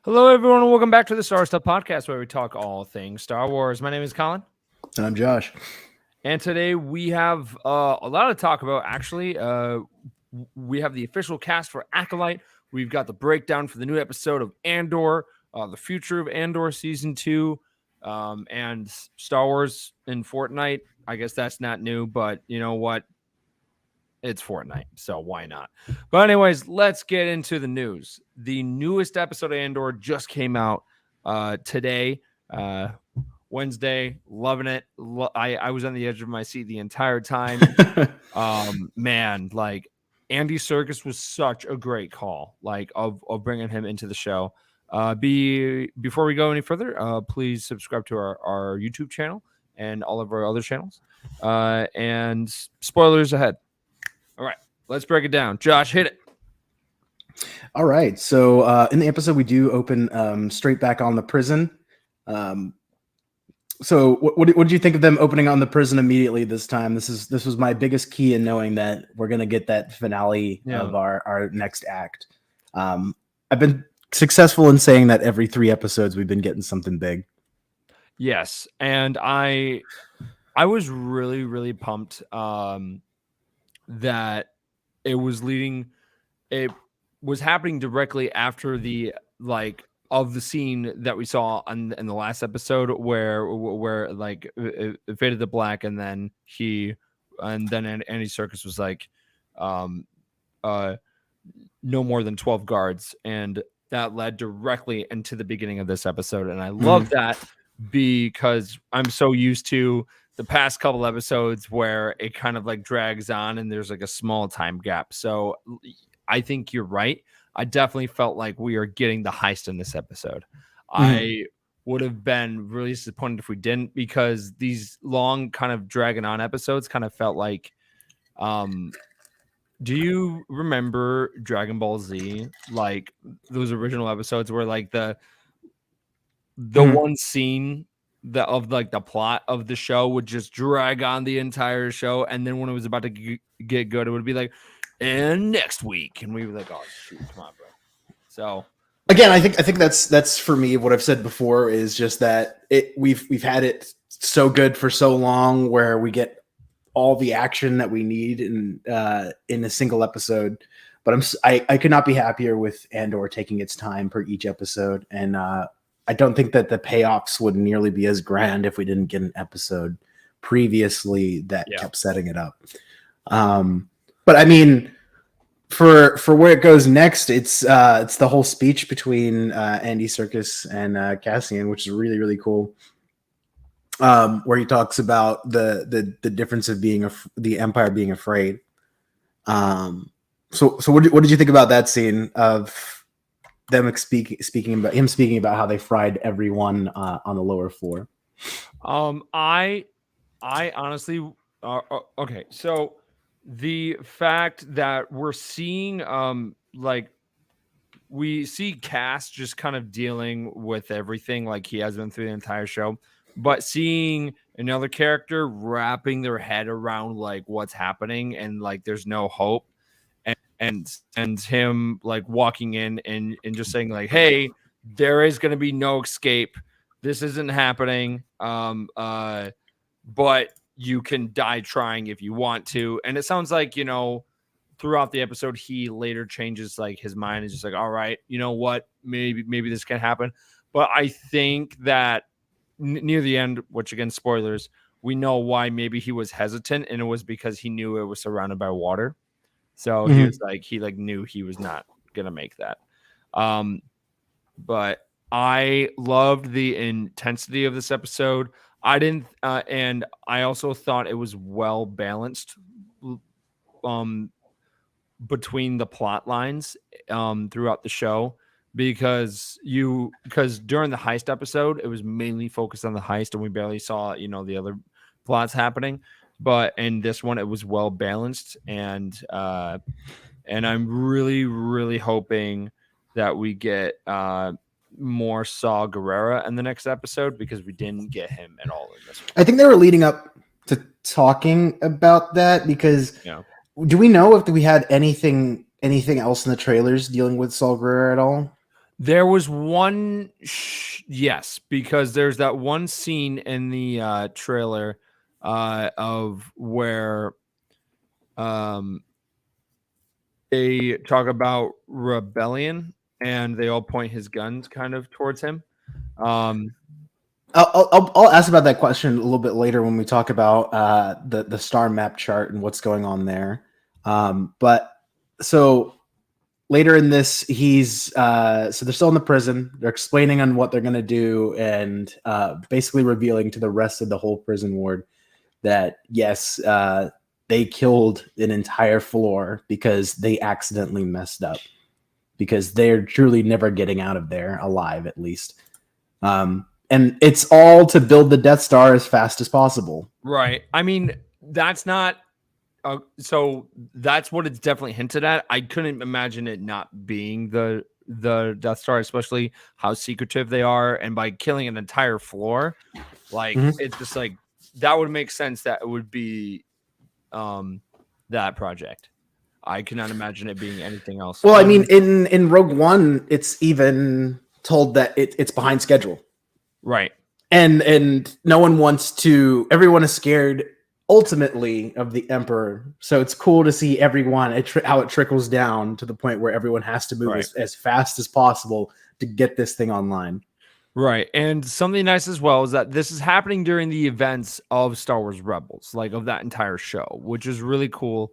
Hello, everyone, and welcome back to the Star Stuff Podcast, where we talk all things Star Wars. My name is Colin, And I'm Josh. and today we have a lot to talk about. Actually, we have the official cast for Acolyte. We've got the breakdown for the new episode of Andor, the future of Andor season 2, and Star Wars in Fortnite. I guess that's not new, but you know what? It's Fortnite, so why not? But anyways, let's get into the news. The newest episode of Andor just came out today, Wednesday. Loving it. I was on the edge of my seat the entire time. Man, like Andy Serkis was such a great call, like of bringing him into the show. Before we go any further, please subscribe to our YouTube channel and all of our other channels. And spoilers ahead. All right, let's break it down. Josh, hit it. All right. So in the episode, we do open straight back on the prison. So what did you think of them opening on the prison immediately this time? This was my biggest key in knowing that we're going to get that finale of our next act. I've been successful in saying that every 3 episodes we've been getting something big. Yes, and I was really pumped that it was happening directly after the of the scene that we saw in the last episode where like it faded to black, and then Andy Serkis was like no more than 12 guards, and that led directly into the beginning of this episode. And I love that because I'm so used to the past couple episodes where it kind of like drags on and there's like a small time gap. So I think you're right. I definitely felt like we are getting the heist in this episode. I would have been really disappointed if we didn't, because these long kind of dragging on episodes kind of felt like, do you remember Dragon Ball Z? Like those original episodes where like the one scene of like the plot of the show would just drag on the entire show, and then when it was about to get good, it would be like, and next week, and we were like, oh shoot, come on, bro. So again, I think that's for me what I've said before is just that we've had it so good for so long where we get all the action that we need in a single episode. But I could not be happier with Andor taking its time per each episode, and I don't think that the payoffs would nearly be as grand if we didn't get an episode previously that kept setting it up. But I mean, for where it goes next, it's the whole speech between Andy Serkis and Cassian, which is really cool. Where he talks about the difference of being the Empire being afraid. So what did you think about that scene of them speaking about how they fried everyone on the lower floor? I honestly, okay. So the fact that we're seeing, like we see Cass just kind of dealing with everything like he has been through the entire show, but seeing another character wrapping their head around like what's happening and like there's no hope, and him like walking in and just saying like, hey, there is going to be no escape, this isn't happening, but you can die trying if you want to. And it sounds like, you know, throughout the episode he later changes like his mind, is just like, all right, you know what, maybe this can happen. But I think that near the end, which again, spoilers, we know why maybe he was hesitant, and it was because he knew it was surrounded by water. So he was like, he knew he was not gonna make that. But I loved the intensity of this episode. I didn't, and I also thought it was well balanced, between the plot lines, throughout the show, because during the heist episode, it was mainly focused on the heist, and we barely saw, you know, the other plots happening. But in this one, it was well balanced, and I'm really hoping that we get more Saw Gerrera in the next episode, because we didn't get him at all in this one. I think they were leading up to talking about that, because do we know if we had anything else in the trailers dealing with Saw Gerrera at all? There was one, yes, because there's that one scene in the trailer of where um, they talk about rebellion and they all point his guns kind of towards him. Um, I'll ask about that question a little bit later when we talk about the star map chart and what's going on there. But so later in this, he's so they're still in the prison. They're explaining on what they're going to do and basically revealing to the rest of the whole prison ward that yes, they killed an entire floor because they accidentally messed up because they're truly never getting out of there alive, at least. And it's all to build the Death Star as fast as possible. right. I mean, that's not. So that's what it's definitely hinted at. I couldn't imagine it not being the Death Star, especially how secretive they are, and by killing an entire floor, like it's just like that would make sense that it would be that project. I cannot imagine it being anything else. Well, I mean, in Rogue One, it's even told that it's behind schedule. Right. And no one wants to. Everyone is scared ultimately of the Emperor, so it's cool to see everyone how it trickles down to the point where everyone has to move as fast as possible to get this thing online. Right. And something nice as well is that this is happening during the events of Star Wars Rebels, like of that entire show, which is really cool.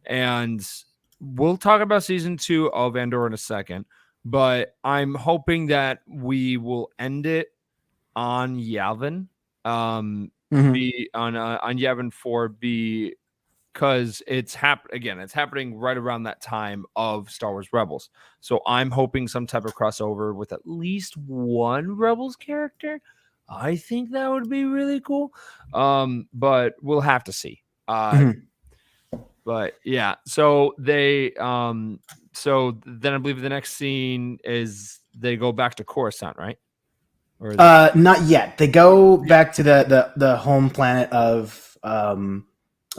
And we'll talk about season 2 of Andor in a second, but I'm hoping that we will end it on Yavin, be on Yavin 4, because it's happening right around that time of Star Wars Rebels. So I'm hoping some type of crossover with at least one Rebels character. I think that would be really cool. But we'll have to see. But yeah, so they so then I believe the next scene is they go back to Coruscant, right? Or not yet. They go back to the home planet of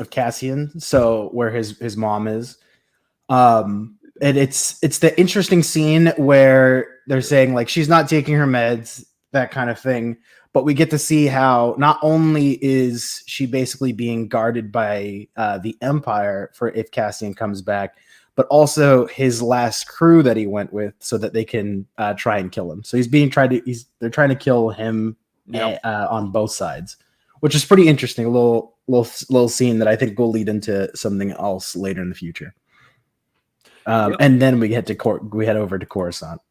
Cassian, so where his mom is. And it's the interesting scene where they're saying like she's not taking her meds, that kind of thing. But we get to see how not only is she basically being guarded by the Empire for if Cassian comes back, but also his last crew that he went with, so that they can try and kill him. So they're trying to kill him on both sides, which is pretty interesting. A little scene that I think will lead into something else later in the future. And then we head over to Coruscant.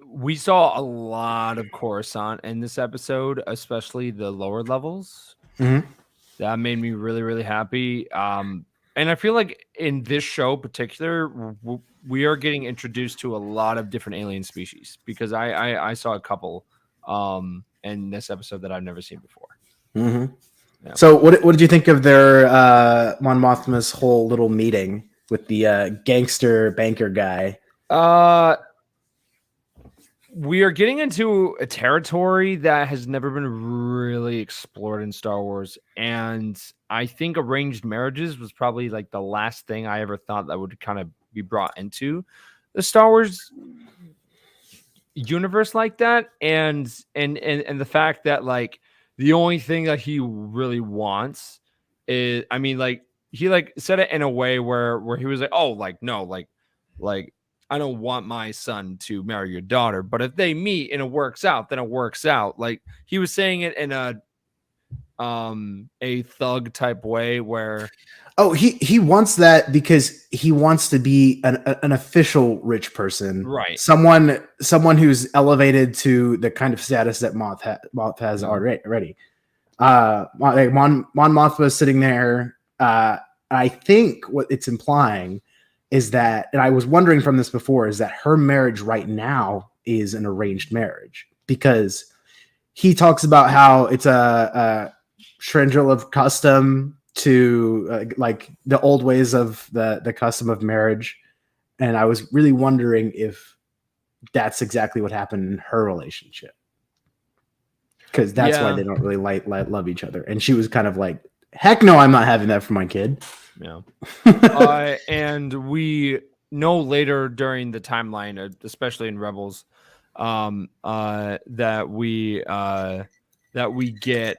We saw a lot of Coruscant in this episode, especially the lower levels. That made me really, really happy. And I feel like in this show in particular, we are getting introduced to a lot of different alien species, because I saw a couple in this episode that I've never seen before. Yeah. So what did you think of their Mon Mothma's whole little meeting with the gangster banker guy? We are getting into a territory that has never been really explored in Star Wars. And I think arranged marriages was probably like the last thing I ever thought that would kind of be brought into the Star Wars universe like that. And the fact that like the only thing that he really wants is, I mean, like he like said it in a way where he was like, oh, like, no, like I don't want my son to marry your daughter, but if they meet and it works out, then it works out. Like he was saying it in a thug type way where he wants that because he wants to be an official rich person, right? Someone who's elevated to the kind of status that Moth has already. Mon Mothma is sitting there. I think what it's implying is that, and I was wondering from this before, is that her marriage right now is an arranged marriage, because he talks about how it's a Shrindril of custom to like the old ways of the custom of marriage. And I was really wondering if that's exactly what happened in her relationship, because that's why they don't really love each other. And she was kind of like, heck no, I'm not having that for my kid. And we know later during the timeline, especially in Rebels, that we get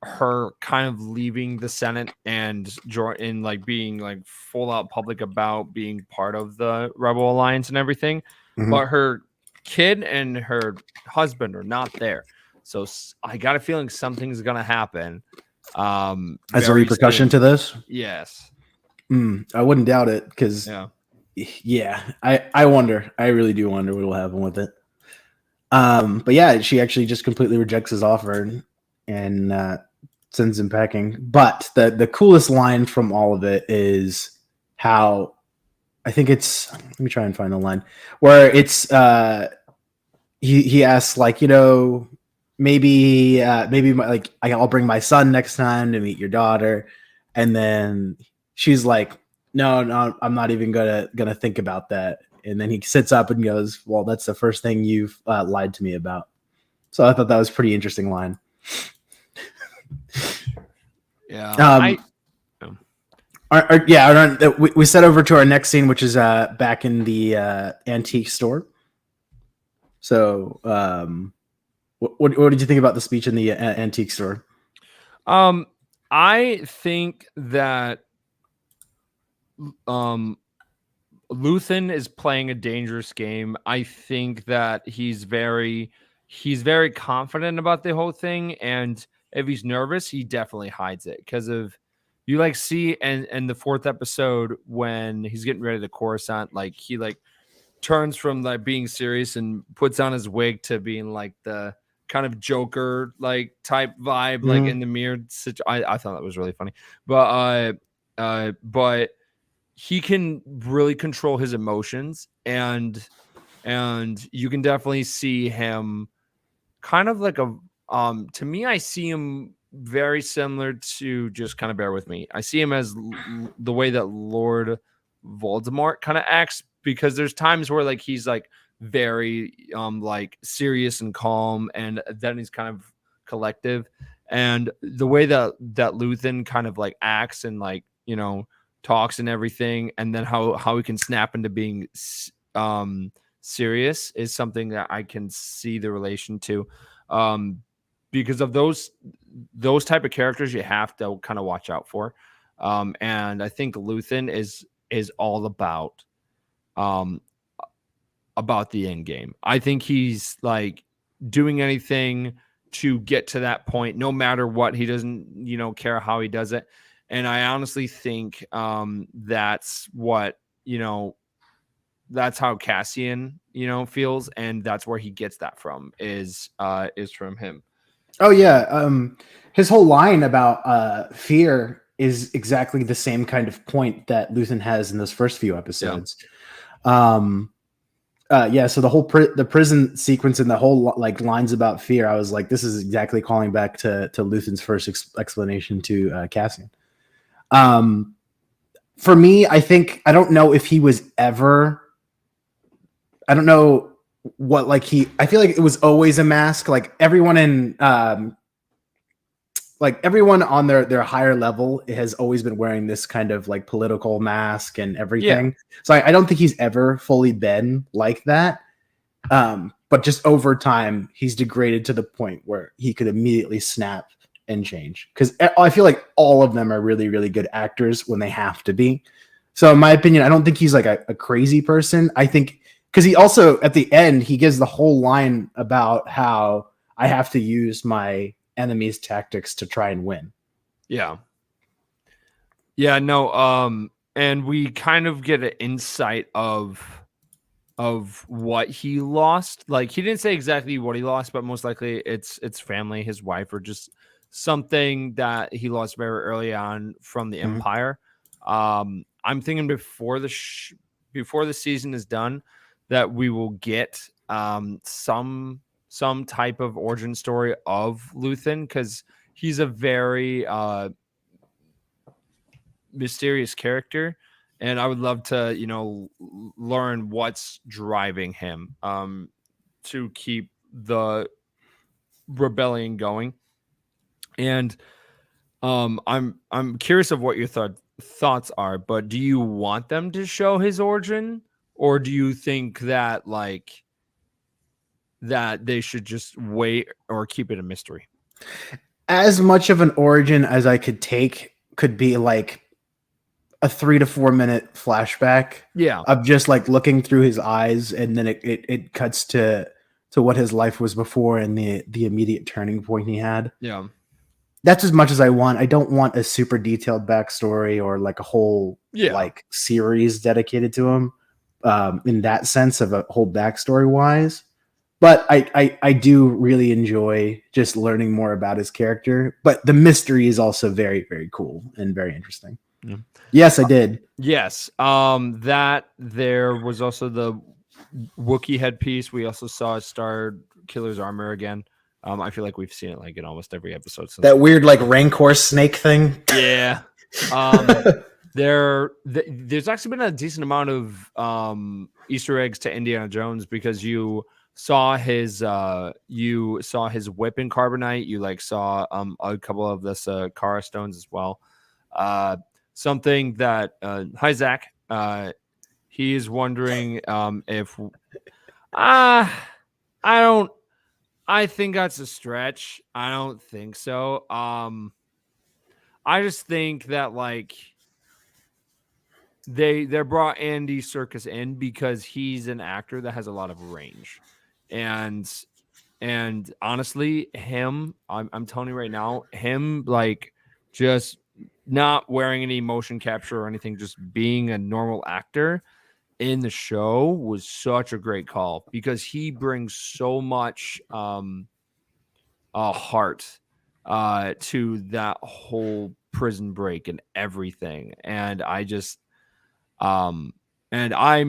her kind of leaving the Senate and in like being like full out public about being part of the Rebel Alliance and everything, Mhm. but her kid and her husband are not there. So I got a feeling something's gonna happen. As a Very repercussion to soon. this, Yes. I wouldn't doubt it because Yeah. yeah, I wonder. I really do wonder what will happen with it. But yeah, she actually just completely rejects his offer and sends him packing. But the coolest line from all of it is how I think it's. Let me try and find the line where it's. He asks like, maybe like I'll bring my son next time to meet your daughter, and then she's like, no, I'm not even gonna think about that. And then he sits up and goes, well, that's the first thing you've lied to me about. So I thought that was a pretty interesting line. Yeah. Um, we set over to our next scene, which is back in the antique store. So, what did you think about the speech in the antique store? I think that um Luthen is playing a dangerous game. I think that he's very confident about the whole thing, and if he's nervous, he definitely hides it because of you like see and the fourth episode when he's getting ready to Coruscant, like he like turns from like being serious and puts on his wig to being like the kind of Joker like type vibe, like Mm-hmm. in the mirror. I thought that was really funny, but he can really control his emotions and you can definitely see him kind of like a to me I see him very similar to, just kind of bear with me, I see him as the way that Lord Voldemort kind of acts, because there's times where like he's like very like serious and calm, and then he's kind of collective, and the way that Luthen kind of like acts and like talks and everything, and then how he can snap into being serious is something that I can see the relation to, um, because of those type of characters you have to kind of watch out for, and I think Luthen is all um about the end game. I think he's like doing anything to get to that point, no matter what. He doesn't, care how he does it. And I honestly think that's what, that's how Cassian, feels, and that's where he gets that from is from him. Oh yeah, his whole line about fear is exactly the same kind of point that Luthen has in those first few Yeah. episodes. Um, yeah, so the whole the prison sequence and the whole like lines about fear, I was like, this is exactly calling back to Luthen's first explanation to Cassian. Um, for me, I think I don't know if he was ever. I don't know what like he. I feel like it was always a mask. Like everyone in like everyone on their higher level has always been wearing this kind of like political mask and Yeah. everything. So I don't think he's ever fully been like that. But just over time, he's degraded to the point where he could immediately snap and change. Because I feel like all of them are really, really good actors when they have to be. So in my opinion, I don't think he's like a crazy person. I think because he also at the end he gives the whole line about how I have to use my enemy's tactics to try and win. Yeah. Yeah, no, and we kind of get an insight of what he lost. Like he didn't say exactly what he lost, but most likely it's family, his wife, or just something that he lost very early on from the Mhm. Empire. I'm thinking before the season is done, that we will get some type of origin story of Luthen, because he's a very mysterious character, and I would love to learn what's driving him to keep the rebellion going. And I'm curious of what your thoughts are, but do you want them to show his origin, or do you think that like that they should just wait or keep it a mystery? As much of an origin as I could take could be like a 3 to 4 minute flashback Yeah. of just like looking through his eyes, and then it cuts to what his life was before and the immediate turning point he had. Yeah. That's as much as I want. I don't want a super detailed backstory or like a whole like series dedicated to him, in that sense of a whole backstory wise. But I do really enjoy just learning more about his character. But the mystery is also very, very cool and very interesting. Yeah. Yes, I did. Yes. That there was also the Wookiee headpiece. We also saw Star Killer's armor again. I feel like we've seen it like in almost every episode since That weird like Rancor snake thing. Yeah. There's actually been a decent amount of Easter eggs to Indiana Jones, because you saw his whip in carbonite. You like saw a couple of this Kara stones as well. Something that hi Zach. He is wondering if I think that's a stretch. I don't think so. I just think that like they brought Andy Serkis in because he's an actor that has a lot of range, and honestly, I'm telling you right now, him like just not wearing any motion capture or anything, just being a normal actor in the show was such a great call, because he brings so much heart to that whole prison break and everything. And I just and I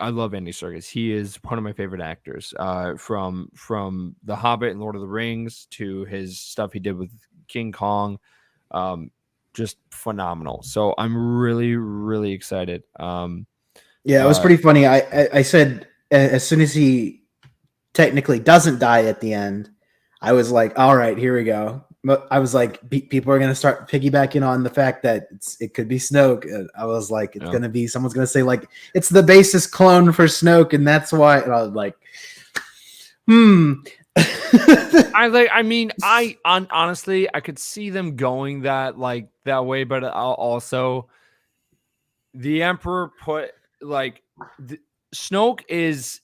love Andy Serkis. He is one of my favorite actors, from The Hobbit and Lord of the Rings to his stuff he did with King Kong. Just phenomenal. So I'm really, really excited. Yeah, it was pretty funny. I said as soon as he technically doesn't die at the end, I was like, all right, here we go. I was like, people are going to start piggybacking on the fact that it could be Snoke. I was like, it's going to be, someone's going to say like, it's the basis clone for Snoke, and that's why. And I was like, honestly, I could see them going that way, but also the Emperor put like Snoke is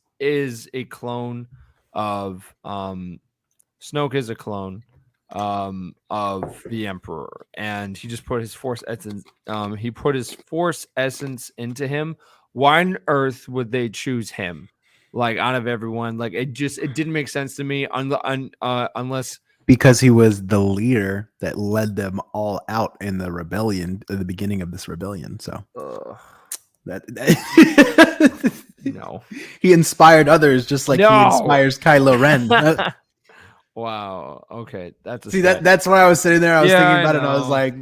a clone of Snoke is a clone of the Emperor, and he just put his force essence into him. Why on earth would they choose him? Like out of everyone, like it didn't make sense to me unless because he was the leader that led them all out in the rebellion at the beginning of this rebellion. So that no, he inspired others just like he inspires Kylo Ren. Wow. Okay, that's that's why I was sitting there. I was thinking about it, and I was like,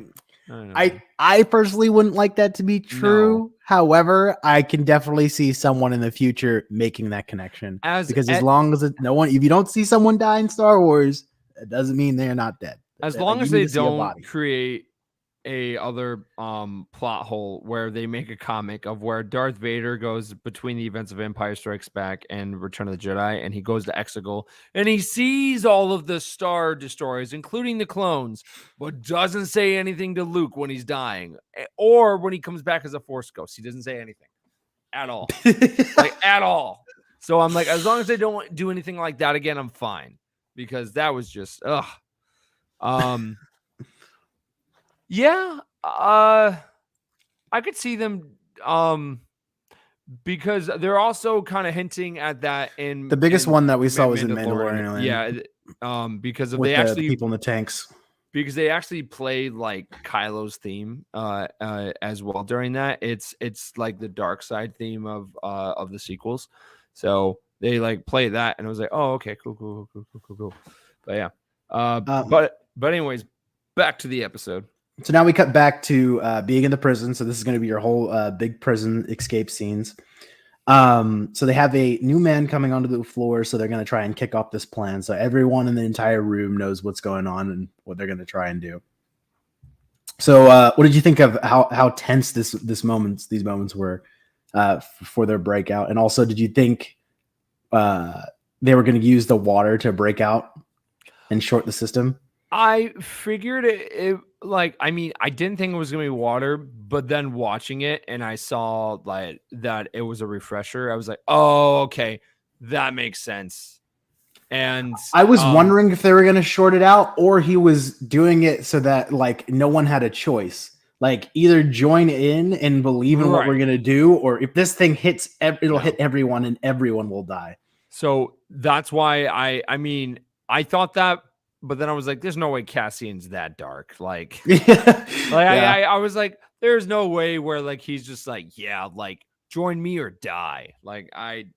I personally wouldn't like that to be true. No. However, I can definitely see someone in the future making that connection. Because as long as if you don't see someone die in Star Wars, it doesn't mean they're not dead. As long as they don't create a other plot hole where they make a comic of where Darth Vader goes between the events of Empire Strikes Back and Return of the Jedi, and he goes to Exegol and he sees all of the Star Destroyers, including the clones, but doesn't say anything to Luke when he's dying or when he comes back as a Force ghost. He doesn't say anything at all, at all. So I'm like, as long as they don't do anything like that again, I'm fine, because that was just yeah, I could see them because they're also kind of hinting at that in the biggest one that we saw was in Mandalorian. Yeah, because of the people in the tanks. Because they actually played like Kylo's theme as well during that. It's like the dark side theme of the sequels. So they like play that, and it was like, oh, okay, cool. But yeah. But anyways, back to the episode. So now we cut back to being in the prison. So this is going to be your whole big prison escape scenes. So they have a new man coming onto the floor. So they're going to try and kick off this plan. So everyone in the entire room knows what's going on and what they're going to try and do. So, what did you think of how tense these moments were for their breakout? And also, did you think they were going to use the water to break out and short the system? I figured it like I mean, I didn't think it was gonna be water, but then watching it and I saw like that it was a refresher. I was like, oh, okay, that makes sense. And I was wondering if they were going to short it out, or he was doing it so that like no one had a choice. Like either join in and believe in what we're right. going to do, or if this thing hits, it'll No. hit everyone and everyone will die. So that's why I mean, I thought that, but then I was like, there's no way Cassian's that dark. Like Yeah. I was like, there's no way where like he's just like, yeah, like join me or die. Like I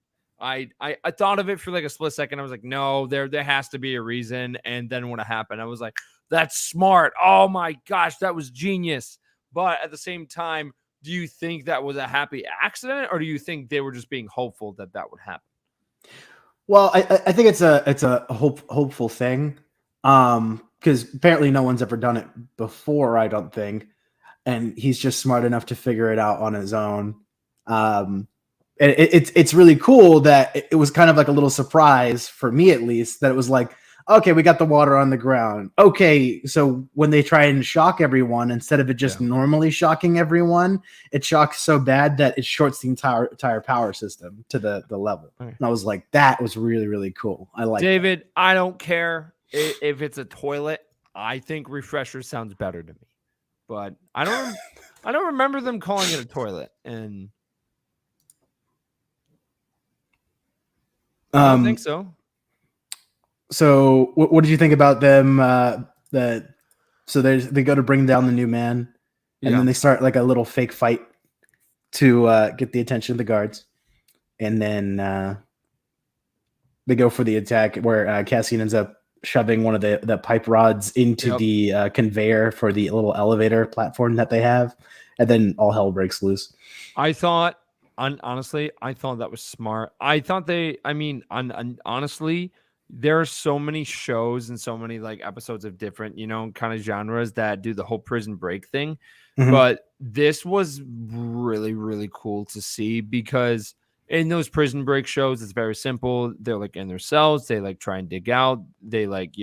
thought of it for like a split second. I was like, no, there has to be a reason. And then when it happened, I was like, that's smart. Oh my gosh, that was genius. But at the same time, do you think that was a happy accident, or do you think they were just being hopeful that that would happen? Well, I think it's a hopeful thing, because apparently no one's ever done it before. I don't think, and he's just smart enough to figure it out on his own. Um, and it's really cool that it was kind of like a little surprise for me, at least, that it was like, okay, we got the water on the ground. Okay, so when they try and shock everyone, instead of it just normally shocking everyone, it shocks so bad that it shorts the entire power system to the level. Right. And I was like, that was really, really cool. I like David, I don't care if it's a toilet. I think refresher sounds better to me. But I don't remember them calling it a toilet, and I don't think so. So what did you think about them? So they go to bring down the new man, and then they start like a little fake fight to get the attention of the guards, and then they go for the attack where Cassian ends up shoving one of the pipe rods into the conveyor for the little elevator platform that they have, and then all hell breaks loose. I thought, honestly, I thought that was smart. I thought honestly, there are so many shows and so many like episodes of different, kind of genres that do the whole prison break thing. Mhm. But this was really, really cool to see, because in those prison break shows, it's very simple. They're like in their cells. They like try and dig out. They like,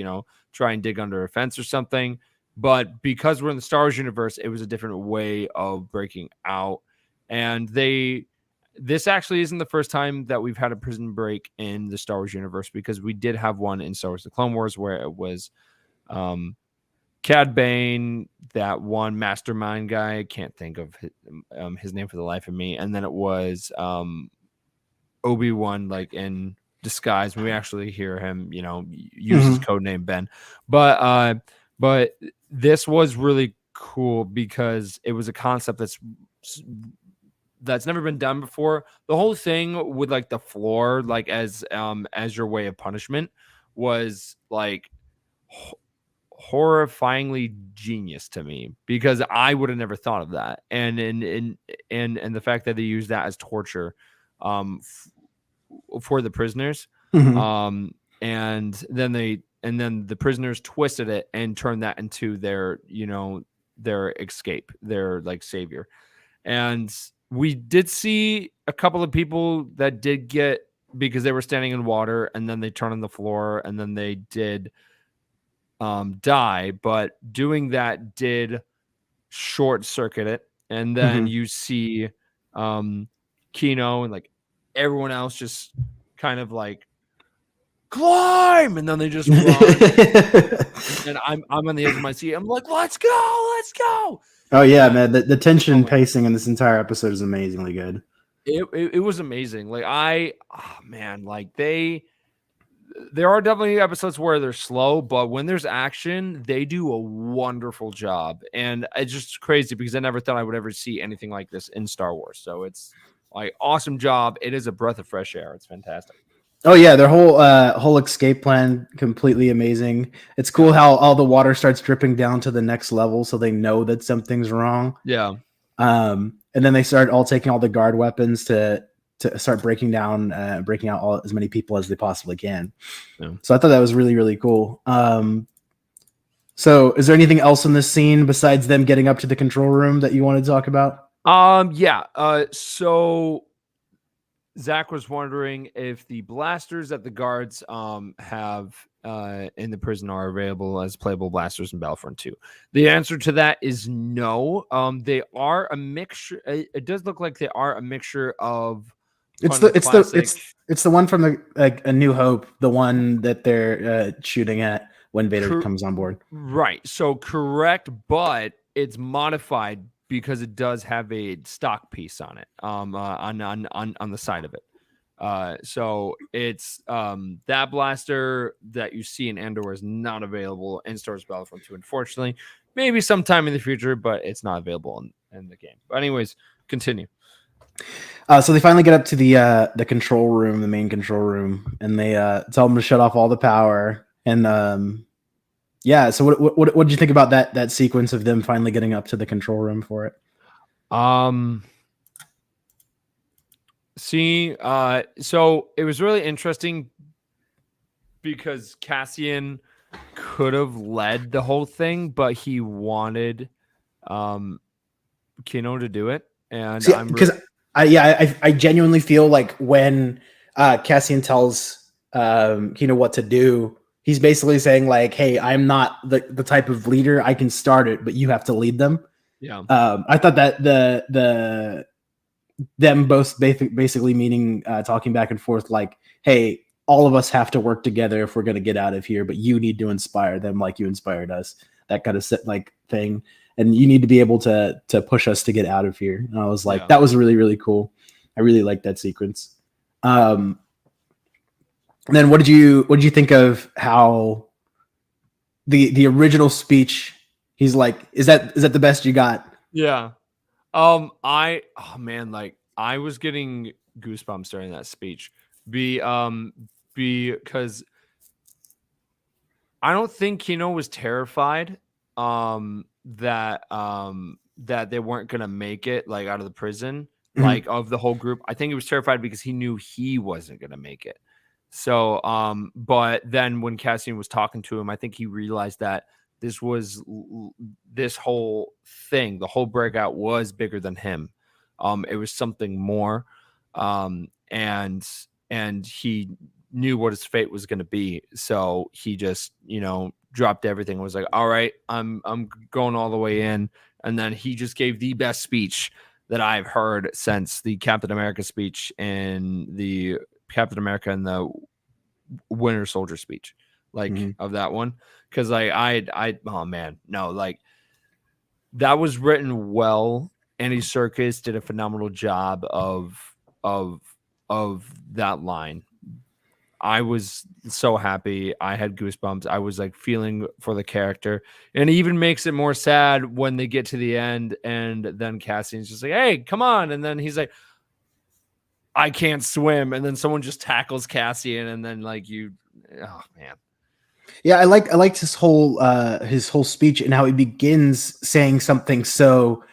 try and dig under a fence or something. But because we're in the Star Wars universe, it was a different way of breaking out. And this actually isn't the first time that we've had a prison break in the Star Wars universe, because we did have one in Star Wars The Clone Wars where it was Cad Bane, that one mastermind guy. I can't think of his name for the life of me. And then it was Obi-Wan, like in disguise. We actually hear him, use his code name Ben. But this was really cool because it was a concept that's never been done before. The whole thing with like the floor, like as your way of punishment, was like horrifyingly genius to me, because I would have never thought of that. And the fact that they use that as torture for the prisoners. Mhm. And then the prisoners twisted it and turned that into their their escape, their like savior. And we did see a couple of people that did get, because they were standing in water and then they turned on the floor and then they did die, but doing that did short circuit it. And then you see Kino and like everyone else just kind of like climb, and then they just run. And I'm on the edge of my seat. I'm like, let's go. Oh yeah, man. The tension and pacing in this entire episode is amazingly good. It was amazing. Like like there are definitely episodes where they're slow, but when there's action, they do a wonderful job. And it's just crazy because I never thought I would ever see anything like this in Star Wars. So it's like awesome job. It is a breath of fresh air. It's fantastic. Oh yeah, their whole escape plan, completely amazing. It's cool how all the water starts dripping down to the next level, so they know that something's wrong. Yeah. And then they start all taking all the guard weapons to start breaking out as many people as they possibly can. Yeah. So I thought that was really, really cool. So, is there anything else in this scene besides them getting up to the control room that you want to talk about? Yeah. So Zach was wondering if the blasters that the guards have in the prison are available as playable blasters in Battlefront 2. The answer to that is no. They are a mixture. It does look like they are a mixture of It's kind of the the it's the classic. it's the one from the like A New Hope, the one that they're shooting at when Vader Cor- comes on board. right. So correct, but it's modified because it does have a stock piece on it. On the side of it. So it's that blaster that you see in Andor is not available in Star Wars Battlefront 2, unfortunately. Maybe sometime in the future, but it's not available in the game. But anyways, continue. So they finally get up to the control room, the main control room, and they tell them to shut off all the power. And yeah, so what did you think about that sequence of them finally getting up to the control room for it? So it was really interesting because Cassian could have led the whole thing, but he wanted Kino to do it. And See, because I genuinely feel like when Cassian tells Kino what to do, he's basically saying like, "Hey, I'm not the type of leader. I can start it, but you have to lead them." yeah. I thought that them both basically meaning talking back and forth like, "Hey, all of us have to work together if we're going to get out of here, but you need to inspire them like you inspired us." That kind of like thing, and you need to be able to push us to get out of here. And I was like, that was really, really cool. I really liked that sequence. And then what did you think of how the original speech? He's like, is that the best you got? Yeah. Like I was getting goosebumps during that speech. Because I don't think Kino was terrified that they weren't gonna make it like out of the prison, like of the whole group. I think he was terrified because he knew he wasn't gonna make it. So but then when Cassian was talking to him, I think he realized that this whole thing, the whole breakout was bigger than him. It was something more. And he knew what his fate was going to be. So he just, dropped everything and was like, all right, I'm going all the way in. And then he just gave the best speech that I've heard since the Captain America speech and the Captain America and the Winter Soldier speech, of that one. Cause oh man, no, like that was written well. Andy Serkis did a phenomenal job of that line. I was so happy. I had goosebumps. I was like feeling for the character. And it even makes it more sad when they get to the end and then Cassian's just like, hey, come on. And then he's like, I can't swim. And then someone just tackles Cassian and then oh man. Yeah, I liked his whole speech and how he begins saying something so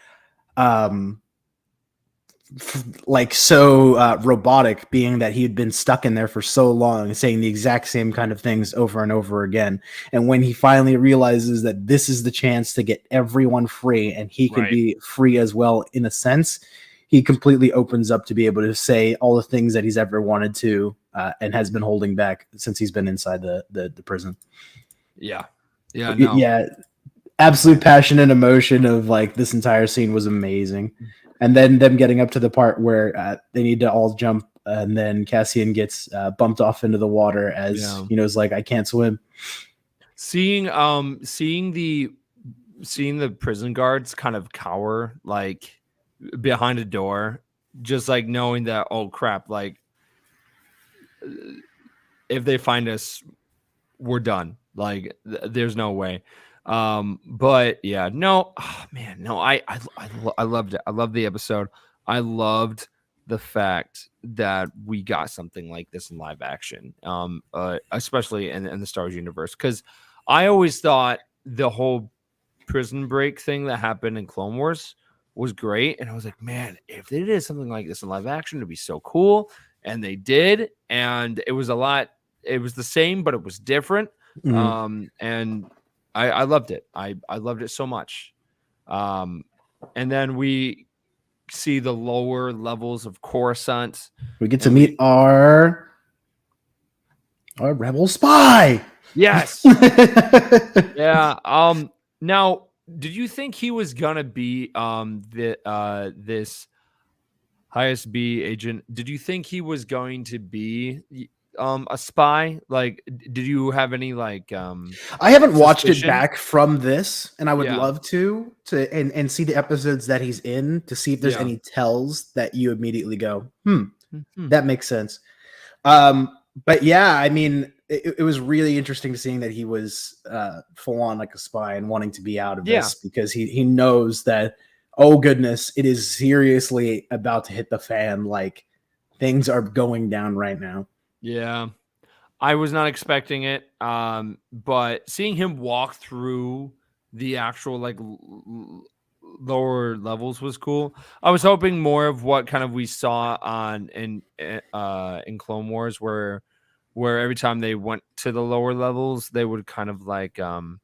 robotic, being that he had been stuck in there for so long, saying the exact same kind of things over and over again. And when he finally realizes that this is the chance to get everyone free and he can be free as well, in a sense, he completely opens up to be able to say all the things that he's ever wanted to and has been holding back since he's been inside the prison. Yeah. Yeah. Absolute passion and emotion of like this entire scene was amazing. And then them getting up to the part where they need to all jump, and then Cassian gets bumped off into the water as is like, I can't swim. Seeing the prison guards kind of cower like behind a door, just like knowing that, oh crap, like if they find us, we're done. Like there's no way. But yeah, no, oh, man, no, I loved it. I loved the episode. I loved the fact that we got something like this in live action, especially in the Star Wars universe, because I always thought the whole prison break thing that happened in Clone Wars was great, and I was like, man, if they did something like this in live action, it'd be so cool. And they did, and it was a lot. It was the same, but it was different. And I loved it. I loved it so much. Um, and then we see the lower levels of Coruscant, We get to and we meet our rebel spy. yes, yeah. Now, did you think he was gonna be this highest B agent? Did you think he was going to be a spy? Like, did you have any like I haven't watched it suspicion? back from this, and I would Yeah, love to see the episodes that he's in to see if there's yeah. any tells that you immediately go, Mhm. that makes sense. But yeah, I mean, it was really interesting seeing that he was full on like a spy and wanting to be out of Yeah, this because he knows that, oh goodness, it is seriously about to hit the fan. Like things are going down right now. yeah. I was not expecting it, but seeing him walk through the actual like lower levels was cool. I was hoping more of what kind of we saw on in Clone Wars, where every time they went to the lower levels, they would kind of like kind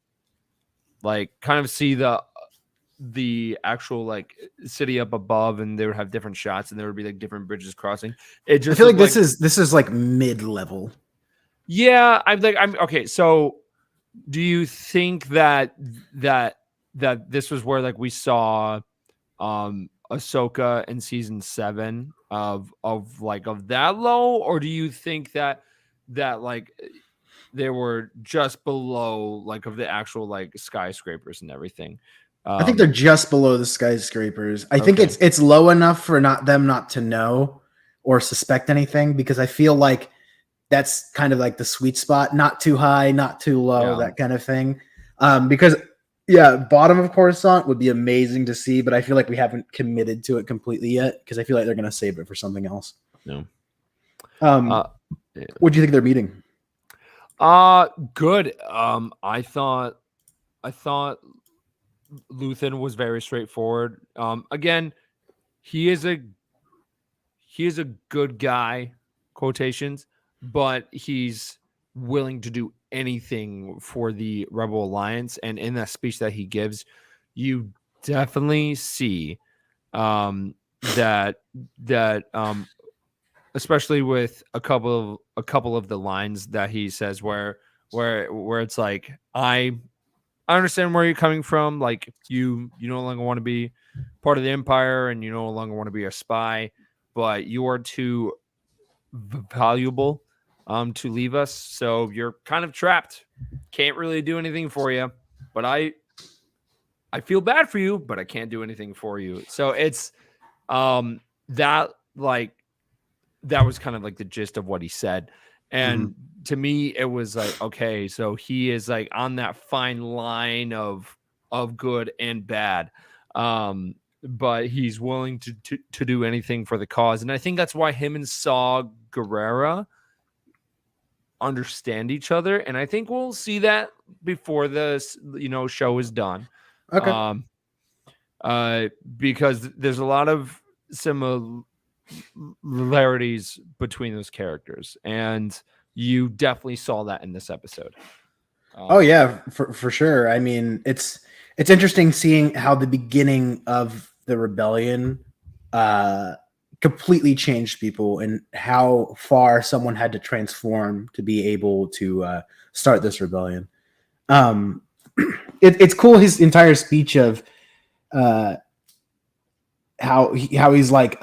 of see the actual like city up above, and they would have different shots, and there would be like different bridges crossing. It I just feel like looked like this is like mid level. yeah. I'm okay. So do you think that this was where like we saw Ahsoka in season 7 of that low, or do you think that like they were just below like of the actual like skyscrapers and everything? I think they're Um just below the skyscrapers. I think okay. it's low enough for not to know or suspect anything because I feel like that's kind of like the sweet spot, not too high, not too low, Yeah. that kind of thing. Because yeah, bottom of Coruscant would be amazing to see, but I feel like we haven't committed to it completely yet because I feel like they're gonna save it for something else. No. Um, Uh yeah. what do you think they're meeting? Good. I thought Luthen was very straightforward. Again, he is a he is a good guy, quotations, but he's willing to do anything for the Rebel Alliance. And in that speech that he gives, you definitely see that especially with a couple of the lines that he says where it's like I understand where you're coming from. Like you no longer want to be part of the Empire, and you no longer want to be a spy, but you are too valuable to leave us. So you're kind of trapped. Can't really do anything for you. But I feel bad for you, but I can't do anything for you. So it's that like that was kind of like the gist of what he said. Mhm. And to me, it was like, okay, so he is like on that fine line of good and bad. But he's willing to do anything for the cause. And I think that's why him and Saw Gerrera understand each other. And I think we'll see that before this, show is done. Okay. Um, because there's a lot of similarities between those characters, and you definitely saw that in this episode. Oh Um, yeah, for sure. I mean, it's interesting seeing how the beginning of the rebellion uh completely changed people and how far someone had to transform to be able to start this rebellion. Um it's cool his entire speech of uh how he's like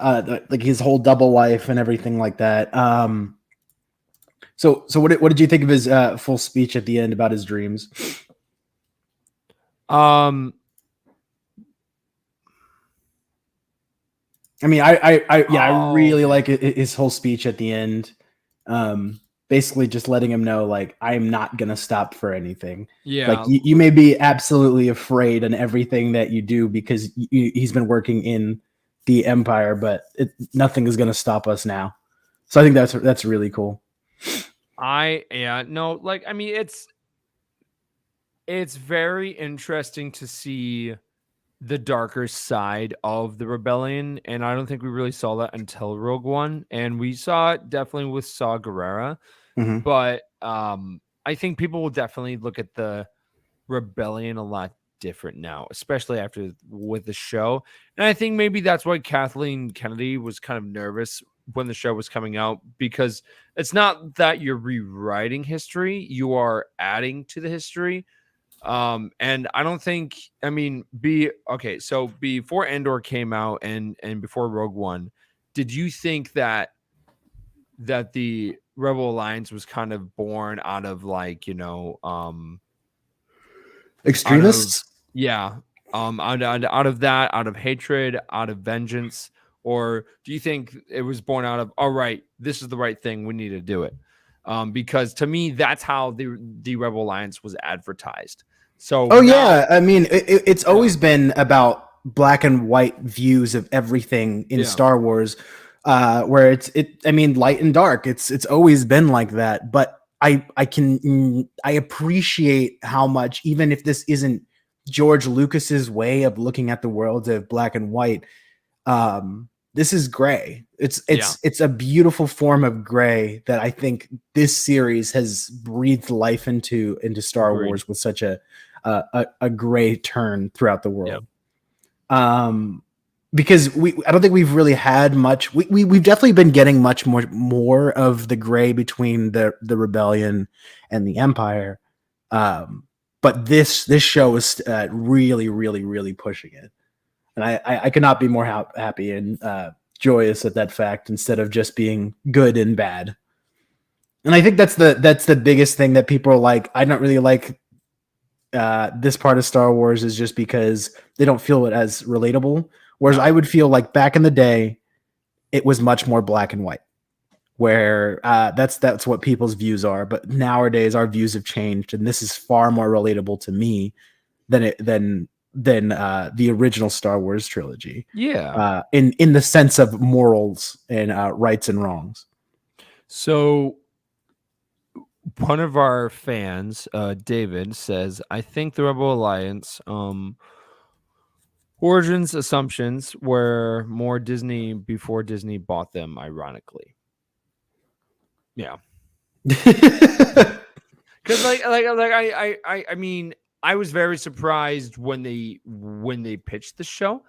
his whole double life and everything like that. So what did you think of his full speech at the end about his dreams? um, I mean, I oh, really okay. like his whole speech at the end. Um, Basically just letting him know, like, I am not gonna stop for anything. Like, Yeah, you may be absolutely afraid in everything that you do because he's been working in the Empire, but nothing is gonna stop us now. So I think that's really cool. yeah, no, like, I mean, it's very interesting to see the darker side of the rebellion, and I don't think we really saw that until Rogue One, and we saw it definitely with Saw Gerrera. Hmm. But I think people will definitely look at rebellion a lot different now, especially after with the show. And I think maybe that's why Kathleen Kennedy was kind of nervous when the show was coming out, because it's not that you're rewriting history, you are adding to the history. And I don't think, I mean, so before Andor came out and before Rogue One, did you think that the Rebel Alliance was kind of born out of like, out of Extremists? yeah, out of that, out of hatred, out of vengeance, or do you think it was born out of, all right, this is the right thing, we need to do it? Because to me, that's how the Rebel Alliance was advertised. So Oh now, yeah, I mean it's yeah, always been about black and white views of everything in yeah, Star Wars, where I mean light and dark. It's always been like that. But I appreciate how much, even if this isn't George Lucas's way of looking at the world of black and white, this is gray. It's yeah, it's it's a beautiful form of gray that I think this series has breathed life into Star agreed. Wars with such a gray turn throughout the Yep, world. Um, because I don't think we've really had much. We've definitely been getting much more of the gray between the rebellion and the Empire. But this show is really, really, really pushing it, and I could not be more happy and joyous at that fact, instead of just being good and bad. And I think that's the biggest thing that people are like, I don't really like this part of Star Wars, is just because they don't feel it as relatable. Whereas no, I would feel like back in the day, it was much more black and white, where that's what people's views are. But nowadays, our views have changed, and this is far more relatable to me than the original Star Wars trilogy, yeah. in the sense of morals and rights and wrongs. So one of our fans, David, says, I think the Rebel Alliance origins assumptions were more Disney before Disney bought them, ironically. Yeah. Because I mean, I was very surprised when they pitched the show,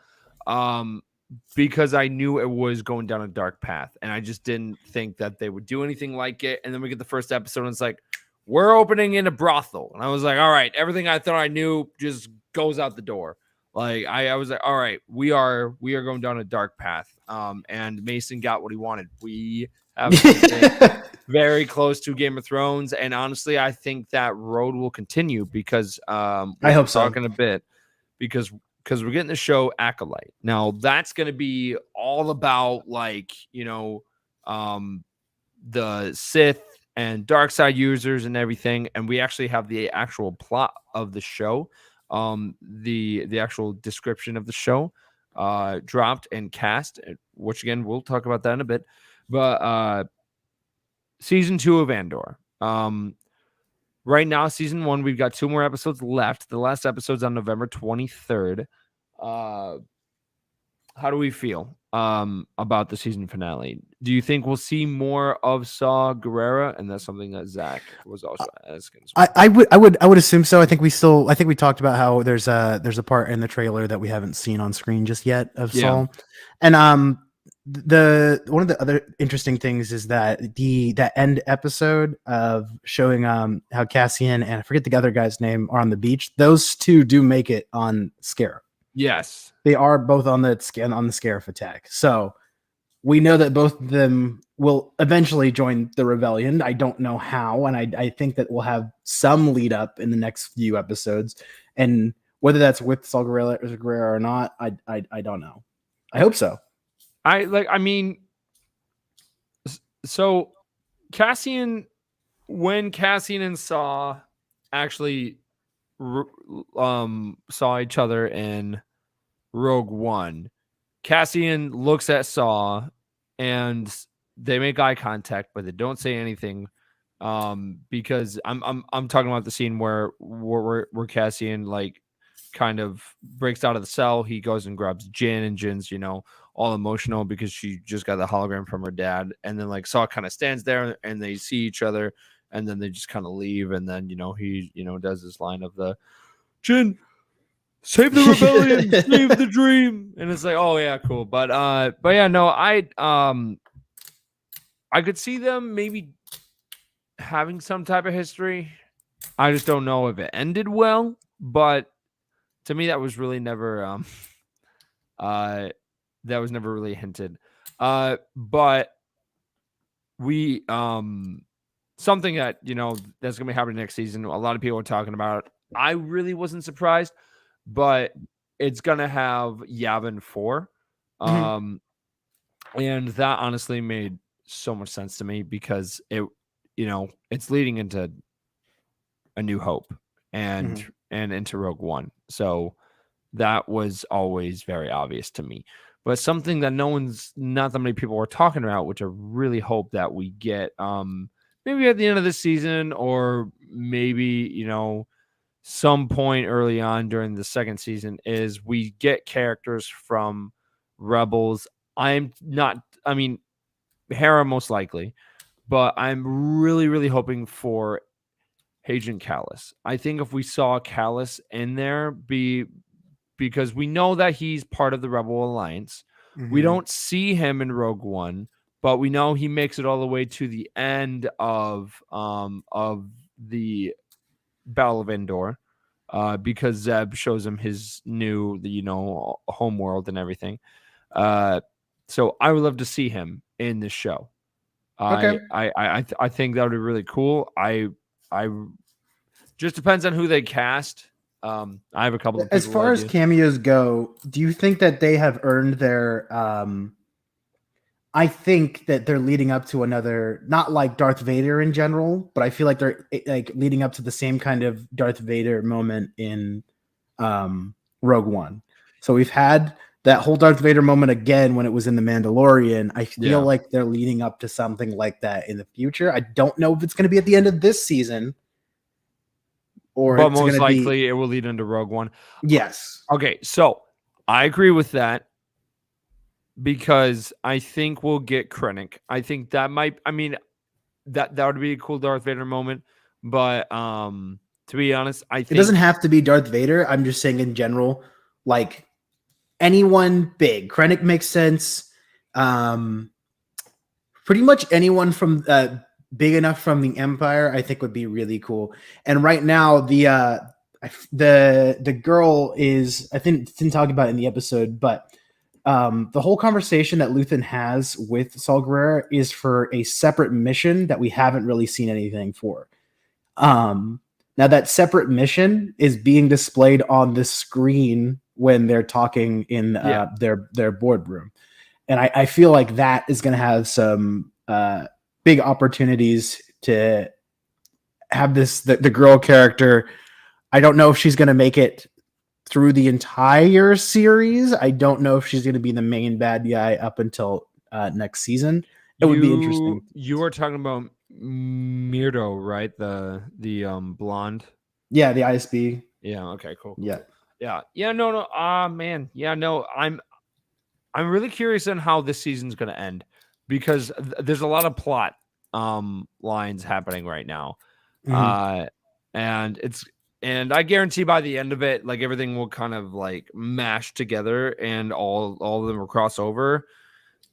um, because I knew it was going down a dark path, and I just didn't think that they would do anything like it. And then we get the first episode, and it's like, we're opening in a brothel, and I was like, all right, everything I thought I knew just goes out the door. Like I was like, all right, we are going down a dark path. And Mason got what he wanted. We have something very close to Game of Thrones, and honestly, I think that road will continue because I we'll hope talk so. in a bit, because we're getting the show Acolyte. Now that's going to be all about like um, the Sith and dark side users and everything, and we actually have the actual plot of the show, the actual description of the show, dropped and cast, which again we'll talk about that in a bit, but season 2 of Andor. Right now, season 1, we've got 2 more episodes left. The last episode's on November 23rd. Uh, how do we feel about the season finale? Do you think we'll see more of Saw Gerrera? And that's something that Zach was also asking as well. I would assume so. I think we talked about how there's a part in the trailer that we haven't seen on screen just yet of Yeah. Saul. And the one of the other interesting things is that that end episode of showing how Cassian and I forget the other guy's name are on the beach. Those two do make it on Scarif. Yes. They are both on the Scarif attack. So we know that both of them will eventually join the rebellion. I don't know how, and I think that we'll have some lead up in the next few episodes, and whether that's with Saul Guerrero or not, I don't know. I hope so. I mean, so Cassian, when Cassian and Saw actually saw each other in Rogue One, Cassian looks at Saw and they make eye contact, but they don't say anything. Because I'm talking about the scene where Cassian like kind of breaks out of the cell. He goes and grabs Jin, and Jin's all emotional because she just got the hologram from her dad, and then like Saw kind of stands there and they see each other, and then they just kind of leave, and then he does this line of the Jin, save the rebellion, save the dream. And it's like, oh yeah, cool. But yeah, no, I could see them maybe having some type of history. I just don't know if it ended well, but to me that was really never that was never really hinted. But we something that that's gonna be happening next season. A lot of people are talking about. I really wasn't surprised, but it's gonna have Yavin 4. Mhm. And that honestly made so much sense to me because it's leading into A New Hope and Mhm. into Rogue One. So that was always very obvious to me. But something that not that many people were talking about, which I really hope that we get maybe at the end of the season or maybe, some point early on during the second season, is we get characters from Rebels. I mean, Hera most likely, but I'm really, really hoping for Agent Callus. I think if we saw Callus in there, because we know that he's part of the Rebel Alliance. We Mhm. don't see him in Rogue One, but we know he makes it all the way to the end of the Battle of Endor, because Zeb shows him his new home world and everything. So I would love to see him in this show. Okay. I think that would be really cool. I just depends on who they cast. I have a couple of As people far as ideas. cameos go, do you think that they have earned their I think that they're leading up to another, not like Darth Vader in general, but I feel like they're like leading up to the same kind of Darth Vader moment in Rogue One. So we've had that whole Darth Vader moment again when it was in The Mandalorian. I feel Yeah. like they're leading up to something like that in the future. I don't know if it's going to be at the end of this season or But it's going most to be. likely it will lead into Rogue One. Yes. Okay, so I agree with that because I think we'll get Krennic. I think that might. I mean, that would be a cool Darth Vader moment. But to be honest, I It doesn't think have to be Darth Vader. I'm just saying in general, like anyone big. Krennic makes sense. Um, Pretty much anyone from big enough from the Empire, I think would be really cool. And right now, the girl is, I think didn't talk about it in the episode, but the whole conversation that Luthen has with Saul Guerrero is for a separate mission that we haven't really seen anything for. Um, Now that separate mission is being displayed on the screen when they're talking in yeah. their boardroom, and I feel like that is going to have some big opportunities to have the girl character. I don't know if she's going to make it through the entire series. I don't know if she's going to be the main bad guy up until next season. It would be interesting. You are talking about Mirdo, right? The blonde. Yeah, the ISB. Yeah. Okay. Cool. Cool. Yeah. Yeah. Yeah. No. No. Ah, man. Yeah. No. I'm really curious on how this season's going to end because there's a lot of plot lines happening right now. Mhm. And I guarantee by the end of it, like everything will kind of like mash together and all of them will cross over.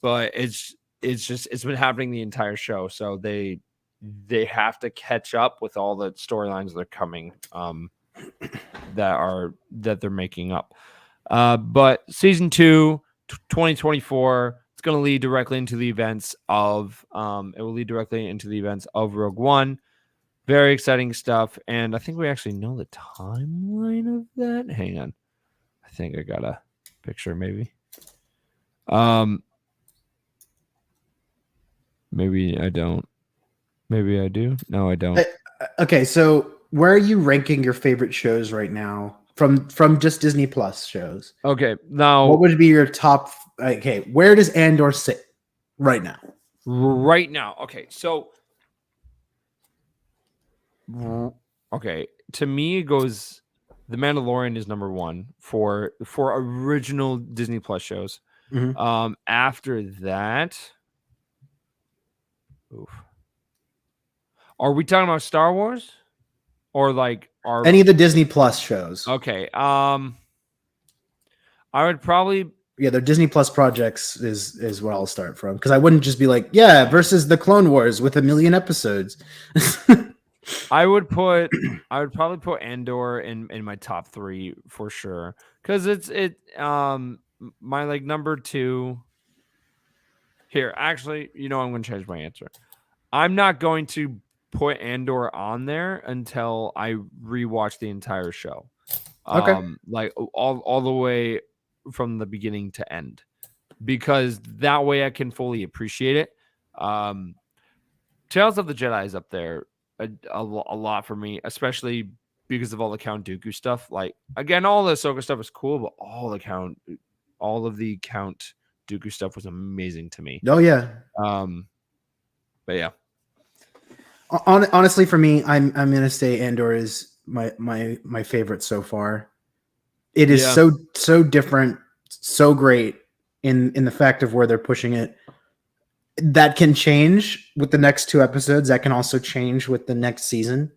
But it's been happening the entire show, so they have to catch up with all the storylines that are coming that they're making up. But season 2, 2024, it's going to lead directly into the events of it will lead directly into the events of Rogue One. Very exciting stuff, and I think we actually know the timeline of that. Hang on, I think I got a picture, maybe. Maybe I don't. Maybe I do. No, I don't. Okay, so where are you ranking your favorite shows right now from just Disney Plus shows? Okay, What now would be your top? Okay, where does Andor sit right now? right now. Okay, so okay, to me it goes. The Mandalorian is number one for original Disney Plus shows. Mhm. After that, oof. Are we talking about Star Wars or like are Any of the Disney Plus shows. okay. I would probably Yeah, their Disney Plus projects is where I'll start from, because I wouldn't just be like, yeah, versus the Clone Wars with 1,000,000 episodes. I would probably put Andor in my top 3 for sure, because my like number 2 here. Actually, I'm going to change my answer. I'm not going to put Andor on there until I rewatch the entire show. Okay. Like all the way from the beginning to end, because that way I can fully appreciate it. Tales of the Jedi is up there a lot for me, especially because of all the Count Dooku stuff. Like, again, all the Ahsoka stuff is cool, but all of the Count Dooku stuff was amazing to me. Oh yeah. But yeah, Honestly, for me, I'm gonna say Andor is my favorite so far. It is yeah, so different, so great in the fact of where they're pushing it. That can change with the next 2 episodes. That can also change with the next season.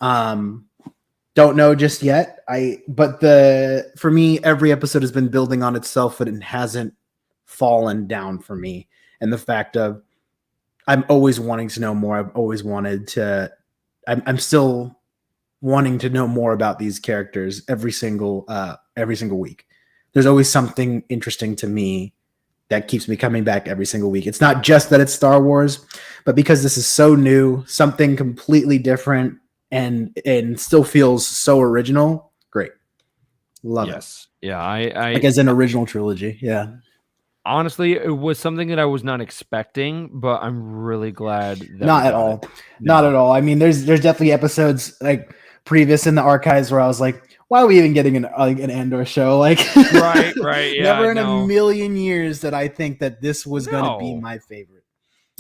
Don't know just yet. But for me, every episode has been building on itself, but it hasn't fallen down for me. And the fact of I'm always wanting to know more. I've always wanted to. I'm still wanting to know more about these characters every single week. There's always something interesting to me that keeps me coming back every single week. It's not just that it's Star Wars, but because this is so new, something completely different, and still feels so original. Great, love it. Yeah. I Like as an original trilogy. Yeah. honestly, it was something that I was not expecting, but I'm really glad that Not we at got all. it. Not No. at all. I mean, there's definitely episodes like previous in the archives where I was like, why are we even getting an Andor show? Like, Right, yeah, never in a no. million years that I think that this was going to be No. my favorite.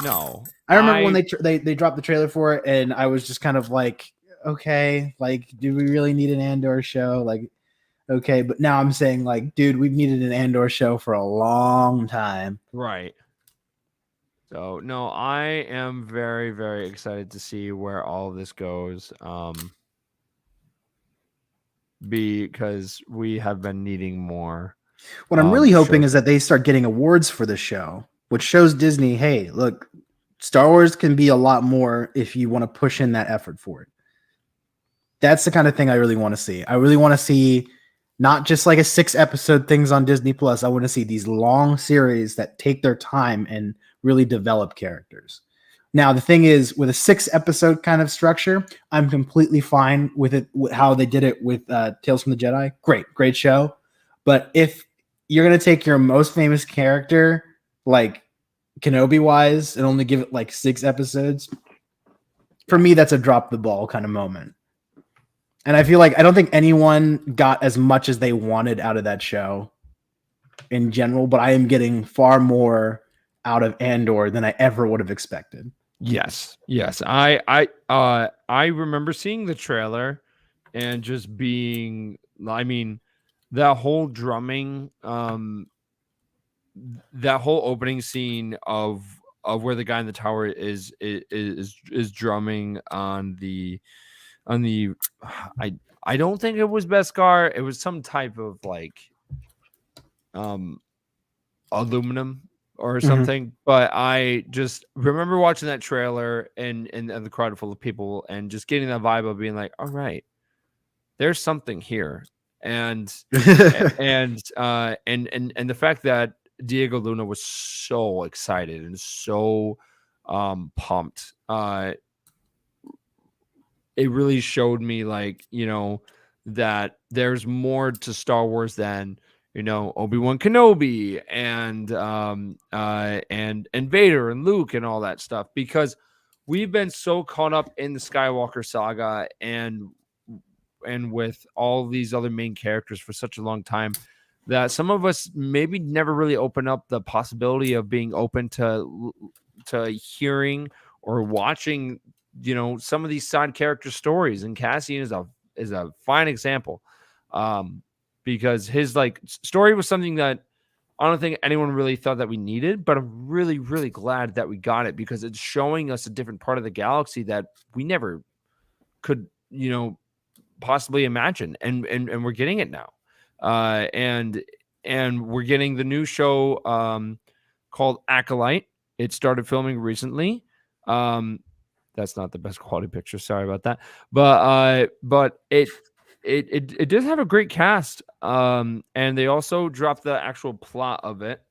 No. I remember when they dropped the trailer for it, and I was just kind of like, okay, like, do we really need an Andor show? Like, okay, but now I'm saying, like, dude, we've needed an Andor show for a long time. Right. So no, I am very, very excited to see where all of this goes. Because we have been needing more. What I'm really hoping shows. is that they start getting awards for the show, which shows Disney, hey, look, Star Wars can be a lot more if you want to push in that effort for it. That's the kind of thing I really want to see. I really want to see not just like a 6-episode things on Disney Plus. I want to see these long series that take their time and really develop characters. Now, the thing is, with a 6-episode kind of structure, I'm completely fine with it, with how they did it with Tales from the Jedi. Great show. But if you're going to take your most famous character, like Kenobi wise, and only give it like 6 episodes, for me, that's a drop the ball kind of moment. And I feel like I don't think anyone got as much as they wanted out of that show in general, but I am getting far more out of Andor than I ever would have expected. Yes. I remember seeing the trailer and just being, I mean, that whole drumming, that whole opening scene of where the guy in the tower is drumming on the I don't think it was Beskar. It was some type of like aluminum or something. But I just remember watching that trailer and the crowd full of people and just getting that vibe of being like, all right, there's something here. And and the fact that Diego Luna was so excited and so pumped, it really showed me, like, that there's more to Star Wars than Obi-Wan Kenobi and Vader and Luke and all that stuff, because we've been so caught up in the Skywalker saga and with all these other main characters for such a long time that some of us maybe never really open up the possibility of being open to hearing or watching some of these side character stories. And Cassian is a fine example, because his like story was something that I don't think anyone really thought that we needed, but I'm really, really glad that we got it, because it's showing us a different part of the galaxy that we never could possibly imagine, and we're getting it now. And we're getting the new show called Acolyte. It started filming recently. That's not the best quality picture. Sorry about that. But it does have a great cast. And they also dropped the actual plot of it.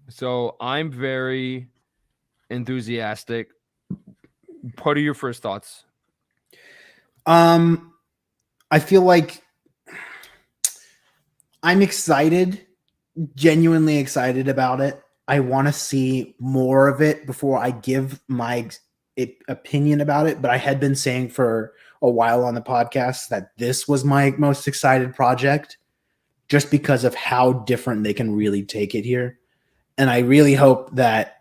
So I'm very enthusiastic. What are your first thoughts? I feel like I'm excited, genuinely excited about it. I want to see more of it before I give my opinion about it. But I had been saying for a while on the podcast that this was my most excited project just because of how different they can really take it here. And I really hope that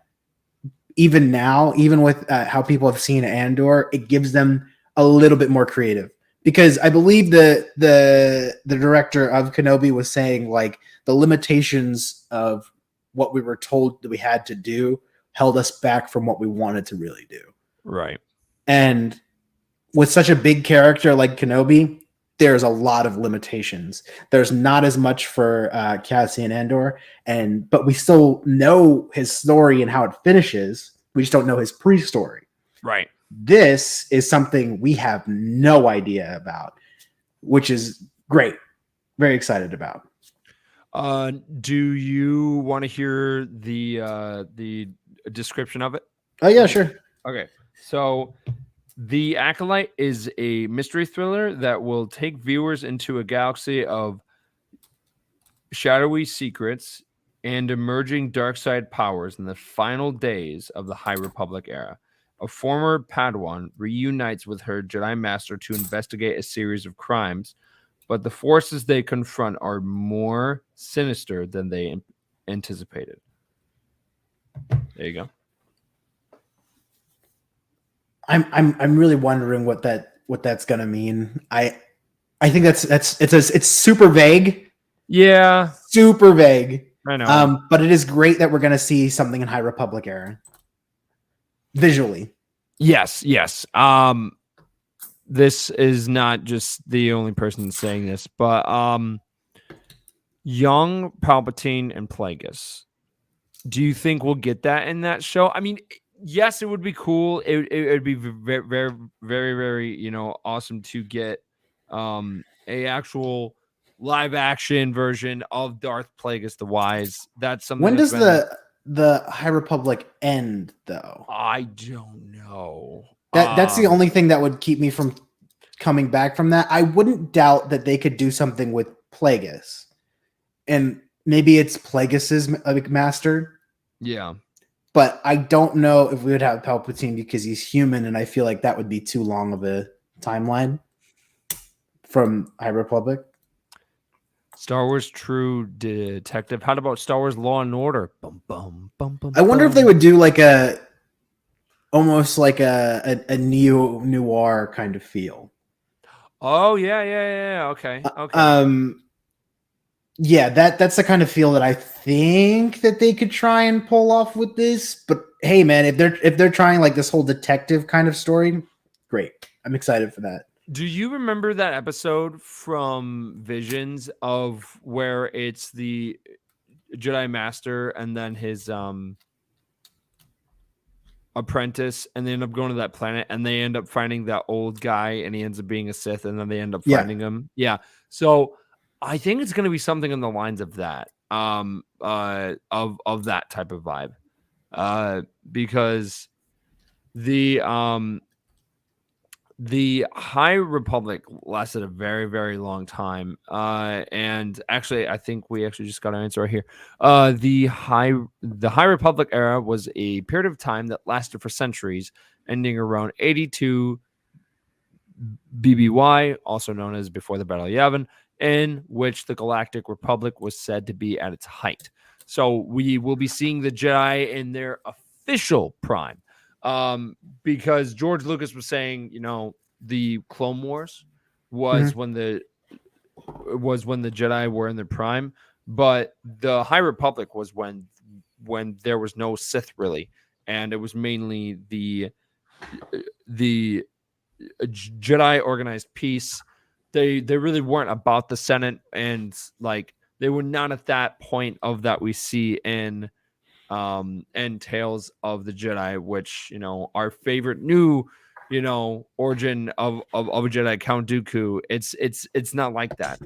even now, even with how people have seen Andor, it gives them a little bit more creative. Because I believe the director of Kenobi was saying like the limitations of what we were told that we had to do held us back from what we wanted to really do. Right. And with such a big character like Kenobi, there's a lot of limitations. There's not as much for Cassian Andor, but we still know his story and how it finishes. We just don't know his pre-story. Right. This is something we have no idea about, which is great. Very excited about. Do you want to hear the description of it? Oh yeah, sure. Okay. So The Acolyte is a mystery thriller that will take viewers into a galaxy of shadowy secrets and emerging dark side powers in the final days of the High Republic era. A former Padawan reunites with her Jedi Master to investigate a series of crimes, but the forces they confront are more sinister than they anticipated. There you go. I'm really wondering what that's gonna mean. I think it's super vague. Yeah, Super vague. I know. But it is great that we're gonna see something in High Republic era visually. Yes. This is not just the only person saying this, but young Palpatine and Plagueis. Do you think we'll get that in that show? I mean, yes, it would be cool. It would be very, very, very, very, awesome to get a actual live action version of Darth Plagueis the Wise. That's something. When does the High Republic end, though? I don't know. That's the only thing that would keep me from coming back from that. I wouldn't doubt that they could do something with Plagueis, and maybe it's Plagueis's master. Yeah. But I don't know if we would have Palpatine because he's human, and I feel like that would be too long of a timeline from High Republic. Star Wars True Detective. How about Star Wars Law and Order? Bum, bum, bum, bum, I wonder if they would do like almost like a neo-noir kind of feel. Oh yeah. Okay. Yeah, that's the kind of feel that I think that they could try and pull off with this. But hey, man, if they're trying like this whole detective kind of story, great. I'm excited for that. Do you remember that episode from Visions of where it's the Jedi Master and then his apprentice, and they end up going to that planet, and they end up finding that old guy, and he ends up being a Sith, and then they end up finding him. Yeah. So I think it's going to be something in the lines of that, of that type of vibe, because the High Republic lasted a very, very long time, and actually, I think we actually just got our answer right here. The High Republic era was a period of time that lasted for centuries, ending around 82 BBY, also known as before the Battle of Yavin, in which the Galactic Republic was said to be at its height. So we will be seeing the Jedi in their official prime. Because George Lucas was saying, the Clone Wars was when the Jedi were in their prime, but the High Republic was when there was no Sith really, and it was mainly the Jedi organized peace. They really weren't about the Senate, and like they were not at that point of that we see in Tales of the Jedi, which our favorite new origin of a Jedi, Count Dooku. It's not like that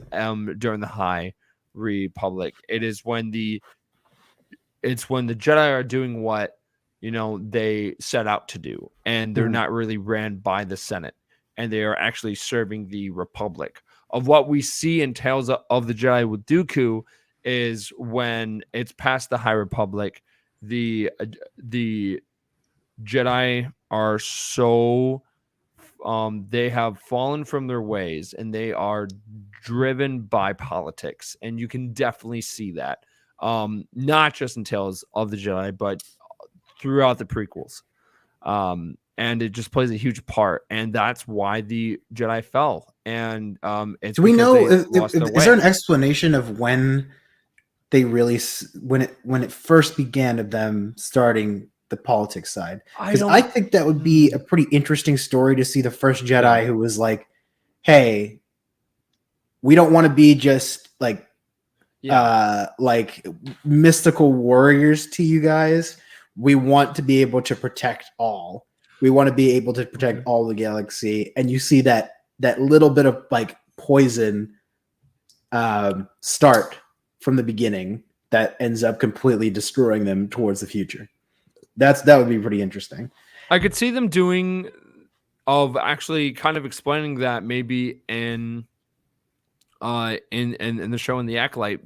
during the High Republic. It's when the Jedi are doing what they set out to do, and they're not really ran by the Senate, and they are actually serving the Republic. Of what we see in Tales of the Jedi with Dooku is when it's past the High Republic, the Jedi are so they have fallen from their ways, and they are driven by politics, and you can definitely see that not just in Tales of the Jedi, but throughout the prequels. And it just plays a huge part, and that's why the Jedi fell. And it's do we know lost their way. is there an explanation of when they really when it first began of them starting the politics side? Because I think that would be a pretty interesting story to see the first Jedi who was like, hey, we don't want to be just like mystical warriors to you guys. We want to be able to protect all. We want to be able to protect all the galaxy. And you see that little bit of like poison start from the beginning that ends up completely destroying them towards the future. That would be pretty interesting. I could see them doing of actually kind of explaining that maybe in the show in the Acolyte,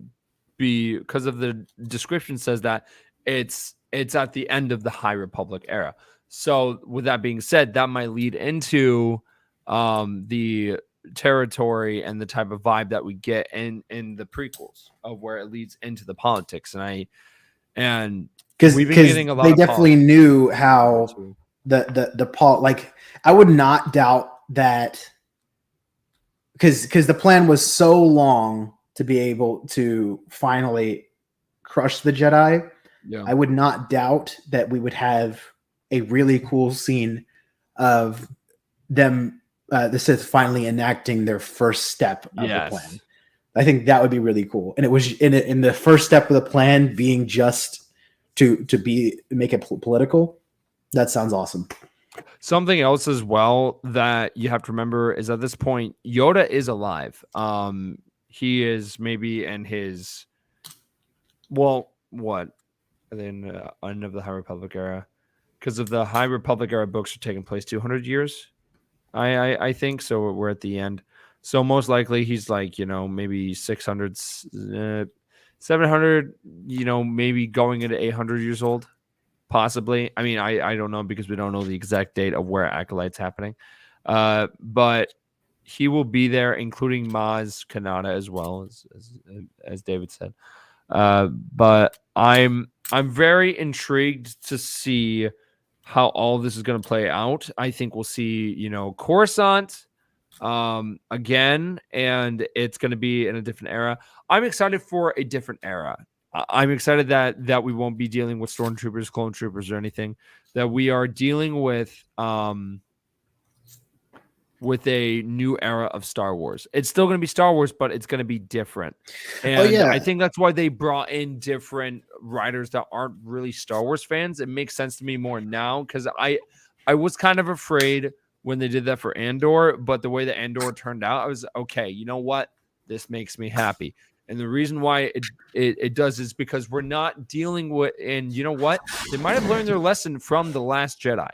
because of the description says that it's at the end of the High Republic era. So with that being said, that might lead into the territory and the type of vibe that we get in the prequels of where it leads into the politics. And because they definitely knew how like I would not doubt that, because the plan was so long to be able to finally crush the Jedi. Yeah. I would not doubt that we would have a really cool scene of them, the Sith finally enacting their first step of the plan. I think that would be really cool. And it was in the first step of the plan being just to make it political. That sounds awesome. Something else as well that you have to remember is at this point, Yoda is alive. He is maybe in his, end of the High Republic era, because of the High Republic era books are taking place 200 years, I think. So we're at the end. So most likely he's like, maybe 600, 700, maybe going into 800 years old, possibly. I mean, I don't know, because we don't know the exact date of where Acolyte's happening. But he will be there, including Maz Kanata as well, as David said. But I'm very intrigued to see how all this is going to play out. I think we'll see, Coruscant again, and it's going to be in a different era. I'm excited for a different era. I'm excited that we won't be dealing with stormtroopers, clone troopers, or anything. That we are dealing with a new era of Star Wars. It's still going to be Star Wars, but it's going to be different. And I think that's why they brought in different writers that aren't really Star Wars fans. It makes sense to me more now, because I was kind of afraid when they did that for Andor, but the way that Andor turned out, I was okay. You know what? This makes me happy. And the reason why it does is because we're not dealing with, and you know what? They might have learned their lesson from The Last Jedi.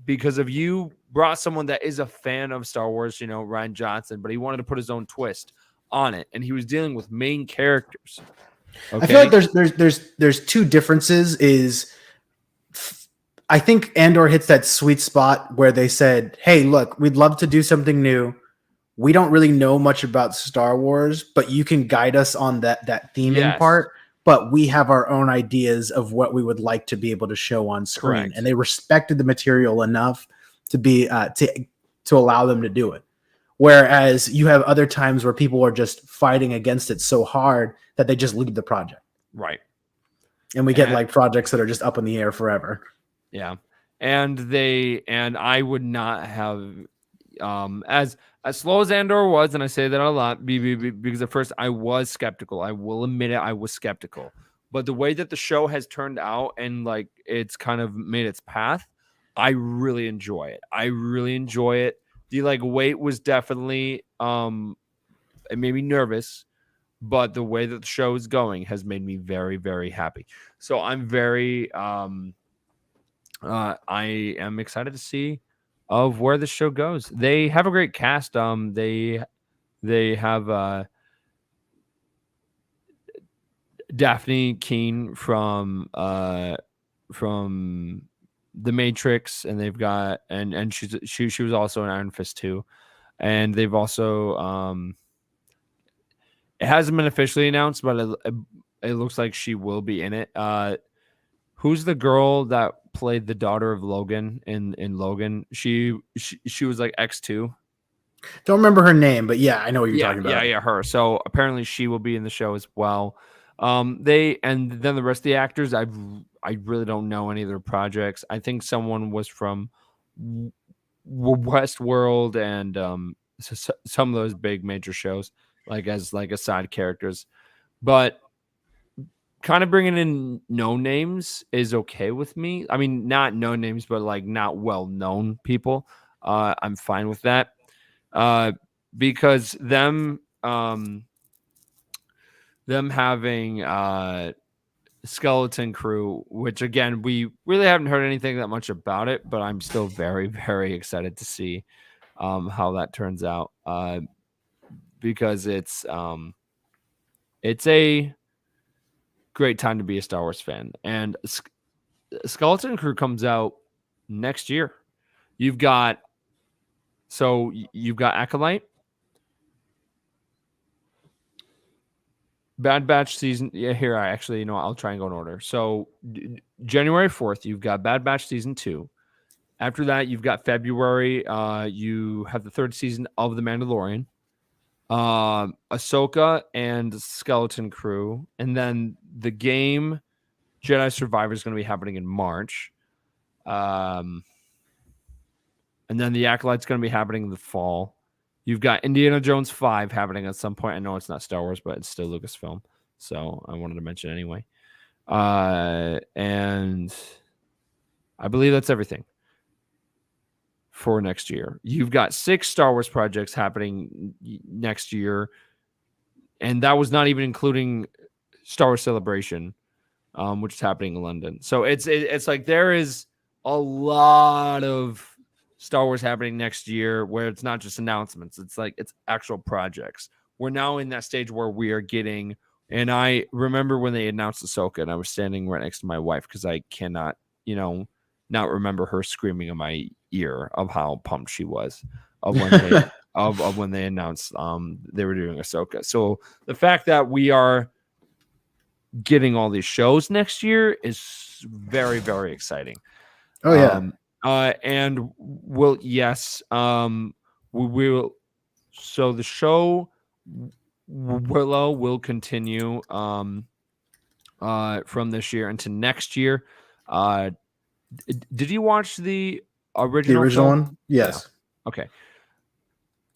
Because if you brought someone that is a fan of Star Wars, Rian Johnson, but he wanted to put his own twist on it, and he was dealing with main characters. Okay? I feel like there's two differences. I think Andor hits that sweet spot where they said, hey, look, we'd love to do something new. We don't really know much about Star Wars, but you can guide us on that theming part. But we have our own ideas of what we would like to be able to show on screen. Correct. And they respected the material enough to be to allow them to do it. Whereas you have other times where people are just fighting against it so hard that they just leave the project. Right. And we get like projects that are just up in the air forever. Yeah. and I would not have as slow as Andor was, and I say that a lot because at first I was skeptical. I will admit it, I was skeptical. But the way that the show has turned out and like it's kind of made its path, I really enjoy it. I really enjoy it. The like wait was definitely it made me nervous, but the way that the show is going has made me very, very happy. So I'm very I am excited to see of where the show goes. They have a great cast. They have Daphne Keane from The Matrix, and they've got and she was also in Iron Fist 2. And they've also it hasn't been officially announced, but it looks like she will be in it. Who's the girl that played the daughter of Logan in Logan? She was like X2. Don't remember her name, but yeah, I know what you're talking about. Yeah, her. So apparently she will be in the show as well. They and then the rest of the actors, I really don't know any of their projects. I think someone was from Westworld and some of those big major shows, like as like side characters, but kind of bringing in no names is okay with me. I mean, not no names, but like not well known people. I'm fine with that. Because them having Skeleton Crew, which again we really haven't heard anything that much about it, but I'm still very, very excited to see how that turns out. Because it's a great time to be a Star Wars fan. And Skeleton Crew comes out next year. You've got Acolyte, Bad Batch season. Yeah, here I actually, I'll try and go in order. So January 4th, you've got Bad Batch season 2. After that, you've got February. You have the 3rd season of The Mandalorian. Ahsoka and Skeleton Crew, and then the game Jedi Survivor is going to be happening in March. And then the Acolyte's going to be happening in the fall. You've got Indiana Jones 5 happening at some point. I know it's not Star Wars, but it's still Lucasfilm, so I wanted to mention anyway. And I believe that's everything for next year. You've got 6 Star Wars projects happening next year, and that was not even including Star Wars Celebration, which is happening in London. So it's like there is a lot of Star Wars happening next year where it's not just announcements. It's like it's actual projects. We're now in that stage where we are getting, and I remember when they announced Ahsoka, and I was standing right next to my wife because I cannot, not remember her screaming in my ear of how pumped she was of when they of when they announced they were doing Ahsoka. So the fact that we are getting all these shows next year is very, very exciting. Oh yeah. And we will. So the show Willow will continue from this year into next year. Did you watch the original one? Yes. Yeah. Okay.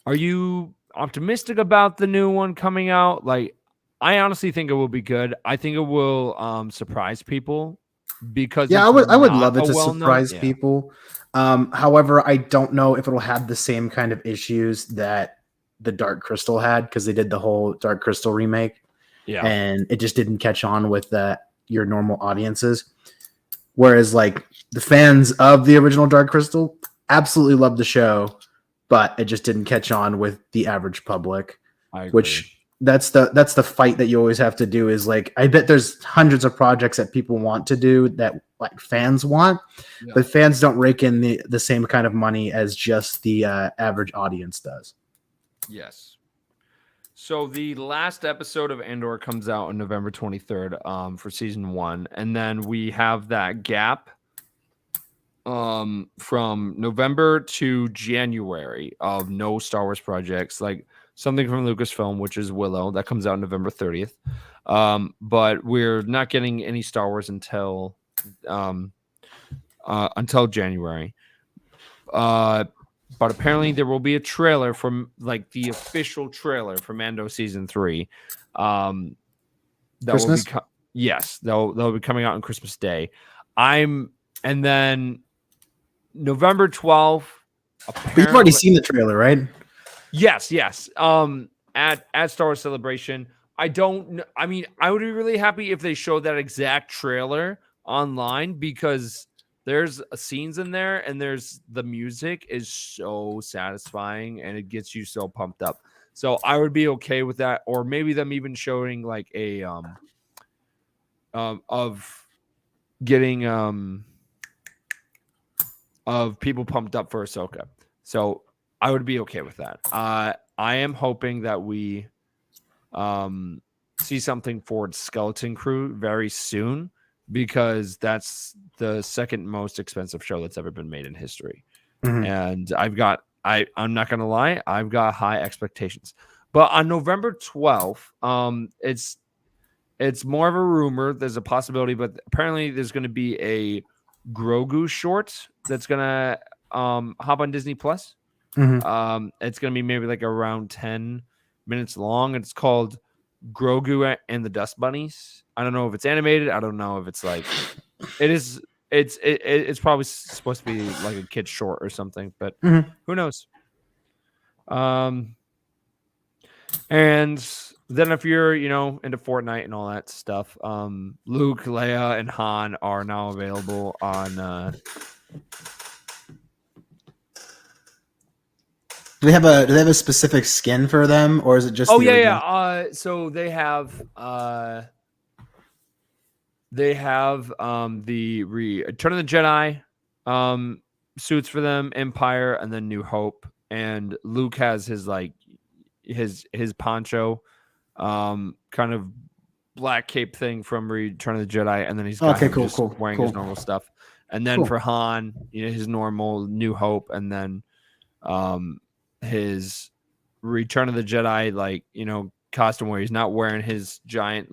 Are you optimistic about the new one coming out? Like, I honestly think it will be good. I think it will surprise people because I would love it to surprise people. However, I don't know if it'll have the same kind of issues that the Dark Crystal had, because they did the whole Dark Crystal remake, and it just didn't catch on with your normal audiences. Whereas like the fans of the original Dark Crystal absolutely loved the show, but it just didn't catch on with the average public. Which that's the fight that you always have to do, is like, I bet there's hundreds of projects that people want to do that like fans want, but fans don't rake in the same kind of money as just the average audience does. Yes. So the last episode of Andor comes out on November 23rd for season 1, and then we have that gap from November to January of no Star Wars projects, like something from Lucasfilm, which is Willow, that comes out November 30th. But we're not getting any Star Wars until until January. But apparently there will be a trailer from like the official trailer for Mando season 3. That Christmas? will be yes, they'll be coming out on Christmas Day. And then November 12th. But you've already seen the trailer, right? Yes. At Star Wars Celebration. I mean, I would be really happy if they showed that exact trailer online because there's scenes in there and there's the music is so satisfying and it gets you so pumped up. So I would be okay with that, or maybe them even showing like a of getting of people pumped up for Ahsoka. So I would be okay with that. I am hoping that we see something for Skeleton Crew very soon, because that's the second most expensive show that's ever been made in history. Mm-hmm. And I'm not gonna lie, I've got high expectations. But on November 12th, it's more of a rumor. There's a possibility, but apparently there's going to be a Grogu short that's gonna hop on Disney Plus. Mm-hmm. It's gonna be maybe like around 10 minutes long. It's called Grogu and the Dust Bunnies. I don't know if it's animated. I don't know if it's like it is. It's probably supposed to be like a kid's short or something, but mm-hmm. Who knows? And then if you're, into Fortnite and all that stuff, Luke, Leia, and Han are now available on. Do they have a specific skin for them, or is it just? Oh yeah. So they have the Return of the Jedi suits for them, Empire, and then New Hope. And Luke has his his poncho, kind of black cape thing from Return of the Jedi, and then he's got wearing his normal stuff. And then for Han, his normal New Hope, and then his Return of the Jedi, costume where he's not wearing his giant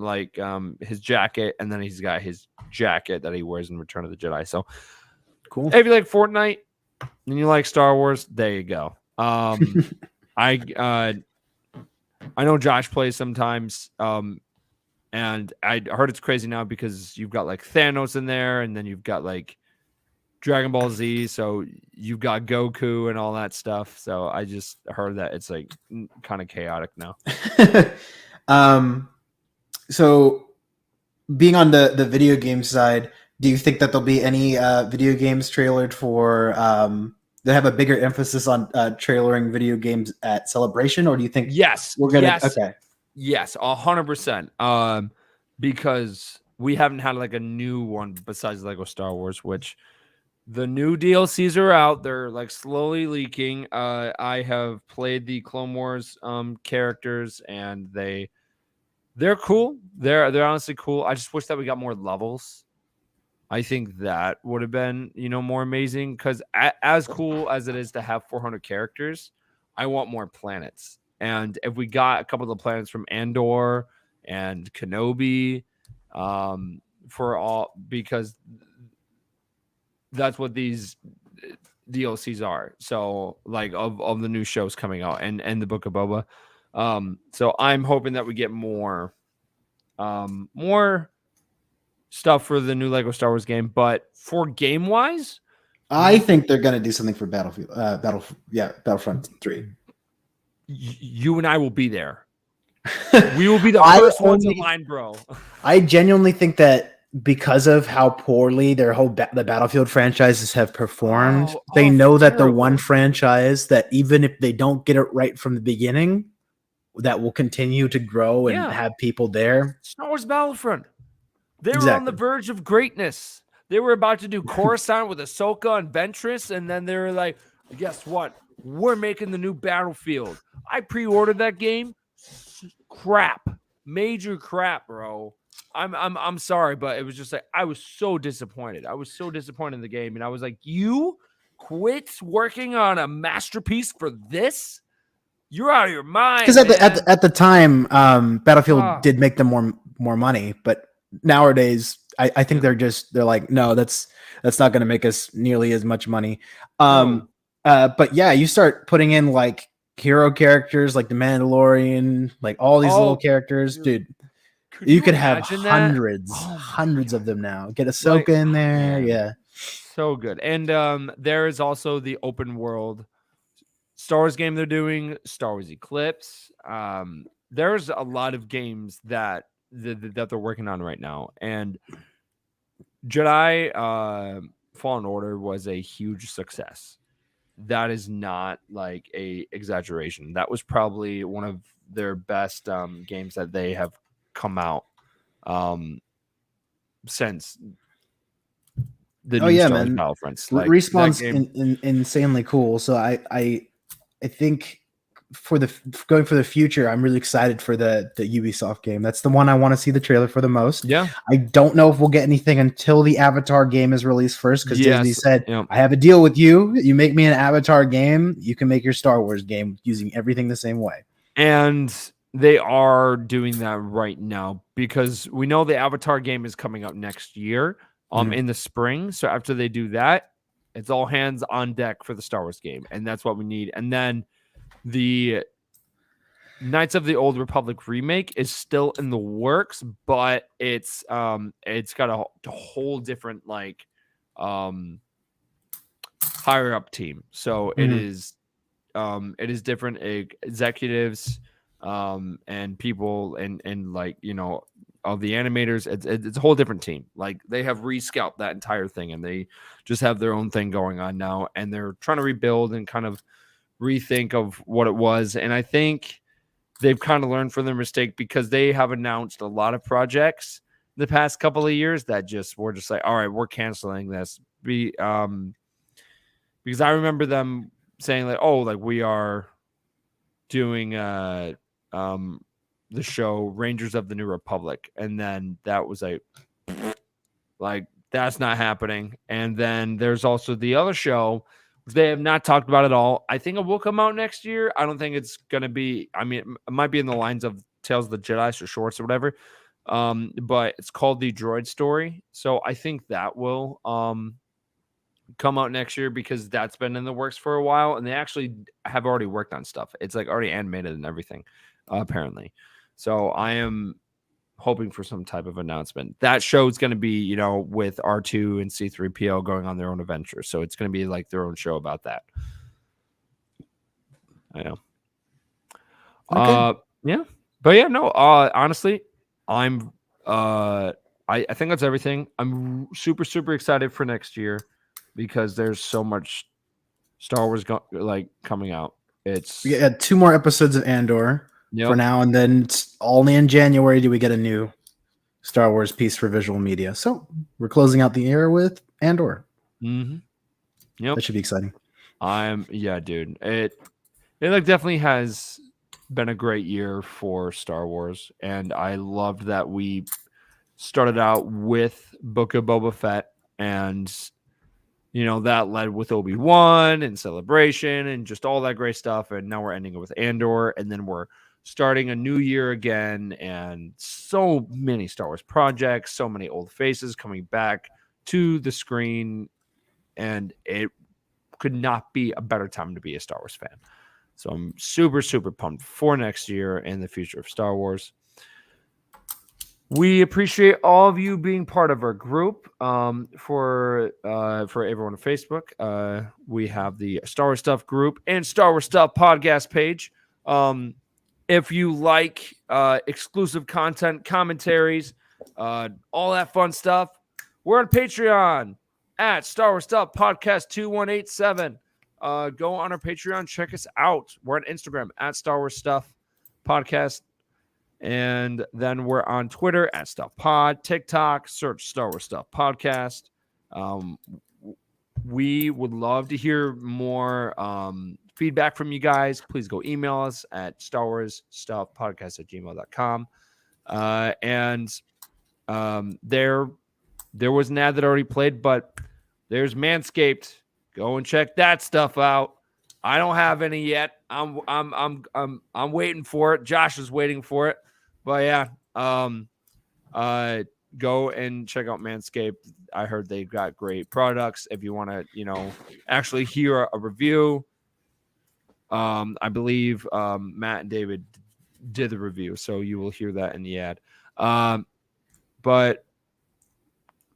his jacket, and then he's got his jacket that he wears in Return of the Jedi. So cool. If you like Fortnite and you like Star Wars, there you go. I know Josh plays sometimes, and I heard it's crazy now because you've got like Thanos in there, and then you've got like Dragon Ball Z, so you've got Goku and all that stuff. So I just heard that it's like kind of chaotic now. So being on the video game side, do you think that there'll be any video games trailered for that have a bigger emphasis on trailering video games at Celebration, or do you think we're gonna okay? Yes, 100%. Because we haven't had like a new one besides Lego Star Wars, which the new DLCs are out. They're like slowly leaking. I have played the Clone Wars characters, and they're cool. They're honestly cool. I just wish that we got more levels. I think that would have been, more amazing, because as cool as it is to have 400 characters, I want more planets. And if we got a couple of the planets from Andor and Kenobi, because that's what these DLCs are. So like of the new shows coming out and the Book of Boba. So I'm hoping that we get more stuff for the new Lego Star Wars game, but for game wise, I think they're gonna do something for Battlefront 3. You and I will be there. We will be the first ones in line, bro. I genuinely think that because of how poorly their the Battlefield franchises have performed, they know that the one franchise that even if they don't get it right from the beginning, that will continue to grow and have people there. Star Wars Battlefront. They were on the verge of greatness. They were about to do Coruscant with Ahsoka and Ventress, and then they were like, guess what? We're making the new Battlefield. I pre-ordered that game. Crap. Major crap, bro. I'm sorry, but it was just like I was so disappointed. I was so disappointed in the game, and I was like, you quit working on a masterpiece for this? You're out of your mind. Because at the time, Battlefield did make them more money, but nowadays I think they're like, no, that's not going to make us nearly as much money. No. But yeah, you start putting in like hero characters like the Mandalorian, like all these little Oh, characters, dude, dude. could You you could have imagine that? hundreds, Oh my hundreds of god. them now. Get Ahsoka Like, in there, man, yeah. so good. And there is also the open world Star Wars game they're doing, Star Wars Eclipse. There's a lot of games that they're working on right now. And Jedi Fallen Order was a huge success. That is not like a exaggeration. That was probably one of their best games that they have come out since the Oh new yeah, Star Wars man. Battlefronts. Like that Respawn's game. insanely cool. So I think for the going for the future, I'm really excited for the Ubisoft game. That's the one I want to see the trailer for the most. Yeah. I don't know if we'll get anything until the Avatar game is released first, because Disney Yes. said, Yeah. I have a deal with you. You make me an Avatar game, you can make your Star Wars game using everything the same way. And they are doing that right now because we know the Avatar game is coming out next year, in the spring. So after they do that, it's all hands on deck for the Star Wars game, and that's what we need. And then the Knights of the Old Republic remake is still in the works, but it's got a whole different like higher up team. So it is different executives and people and like, you know, all the animators. It's a whole different team. Like they have rescalped that entire thing and they just have their own thing going on now, and they're trying to rebuild and kind of rethink of what it was. And I think they've kind of learned from their mistake, because they have announced a lot of projects the past couple of years that we're just like, all right, we're canceling this. Because I remember them saying like, oh, like we are doing the show Rangers of the New Republic, and then that was like that's not happening. And then there's also the other show which they have not talked about at all. I think it will come out next year. I don't think it's gonna be. I mean, it might be in the lines of Tales of the Jedi or shorts or whatever. But it's called The Droid Story, so I think that will come out next year, because that's been in the works for a while, and they actually have already worked on stuff. It's like already animated and everything, apparently. So I am hoping for some type of announcement. That show is going to be, you know, with R2 and C3PO going on their own adventures. So it's going to be like their own show about that. I know. Okay. Yeah. But yeah, no, honestly, I'm I think that's everything. I'm super, super excited for next year because there's so much Star Wars coming out. It's We got 2 more episodes of Andor for now, and then it's only in January do we get a new Star Wars piece for visual media. So we're closing out the year with Andor. Mm-hmm. Yep. That should be exciting. Dude. It like definitely has been a great year for Star Wars, and I loved that we started out with Book of Boba Fett, and you know that led with Obi-Wan and Celebration and just all that great stuff, and now we're ending it with Andor, and then we're starting a new year again, and so many Star Wars projects, so many old faces coming back to the screen, and it could not be a better time to be a Star Wars fan. So I'm super, super pumped for next year and the future of Star Wars. We appreciate all of you being part of our group. For everyone on Facebook, we have the Star Wars Stuff group and Star Wars Stuff podcast page. If you like exclusive content, commentaries, all that fun stuff, we're on Patreon at Star Wars Stuff Podcast 2187. Go on our Patreon, check us out. We're on Instagram at Star Wars Stuff Podcast. And then we're on Twitter at Stuff Pod, TikTok, search Star Wars Stuff Podcast. We would love to hear more feedback from you guys. Please go email us at starwarsstuffpodcast@gmail.com. There was an ad that already played, but there's Manscaped. Go and check that stuff out. I don't have any yet. I'm waiting for it. Josh is waiting for it. But yeah, go and check out Manscaped. I heard they've got great products. If you want to, actually hear a review, I believe Matt and David did the review, so you will hear that in the ad. But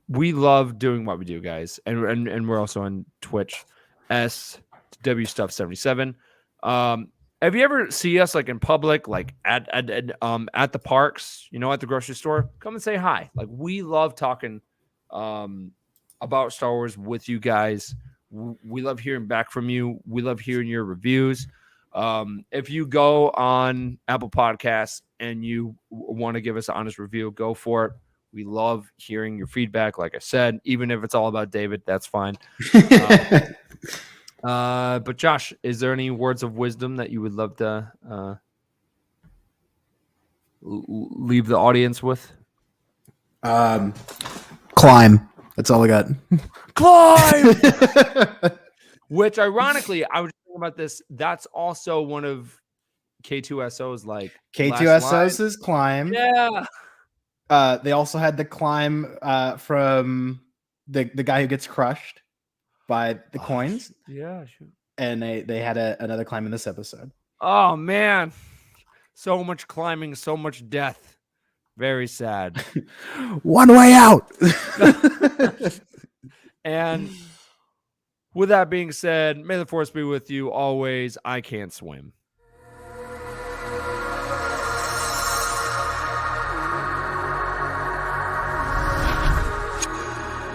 we love doing what we do, guys, and we're also on Twitch, SW Stuff 77. Have you ever see us like in public, like at the parks, at the grocery store? Come and say hi. Like, we love talking about Star Wars with you guys. We love hearing back from you. We love hearing your reviews. If you go on Apple Podcasts and you want to give us an honest review, go for it. We love hearing your feedback. Like I said, even if it's all about David, that's fine. But Josh, is there any words of wisdom that you would love to leave the audience with? Climb. That's all I got. Climb! Which, ironically, I was thinking about this. That's also one of K2SO's like K2SO's is climb. Yeah. They also had the climb from the guy who gets crushed by the coins. Yeah, sure. And they had another climb in this episode. Oh man, so much climbing, so much death. Very sad. One way out. And with that being said, may the force be with you always. I can't swim.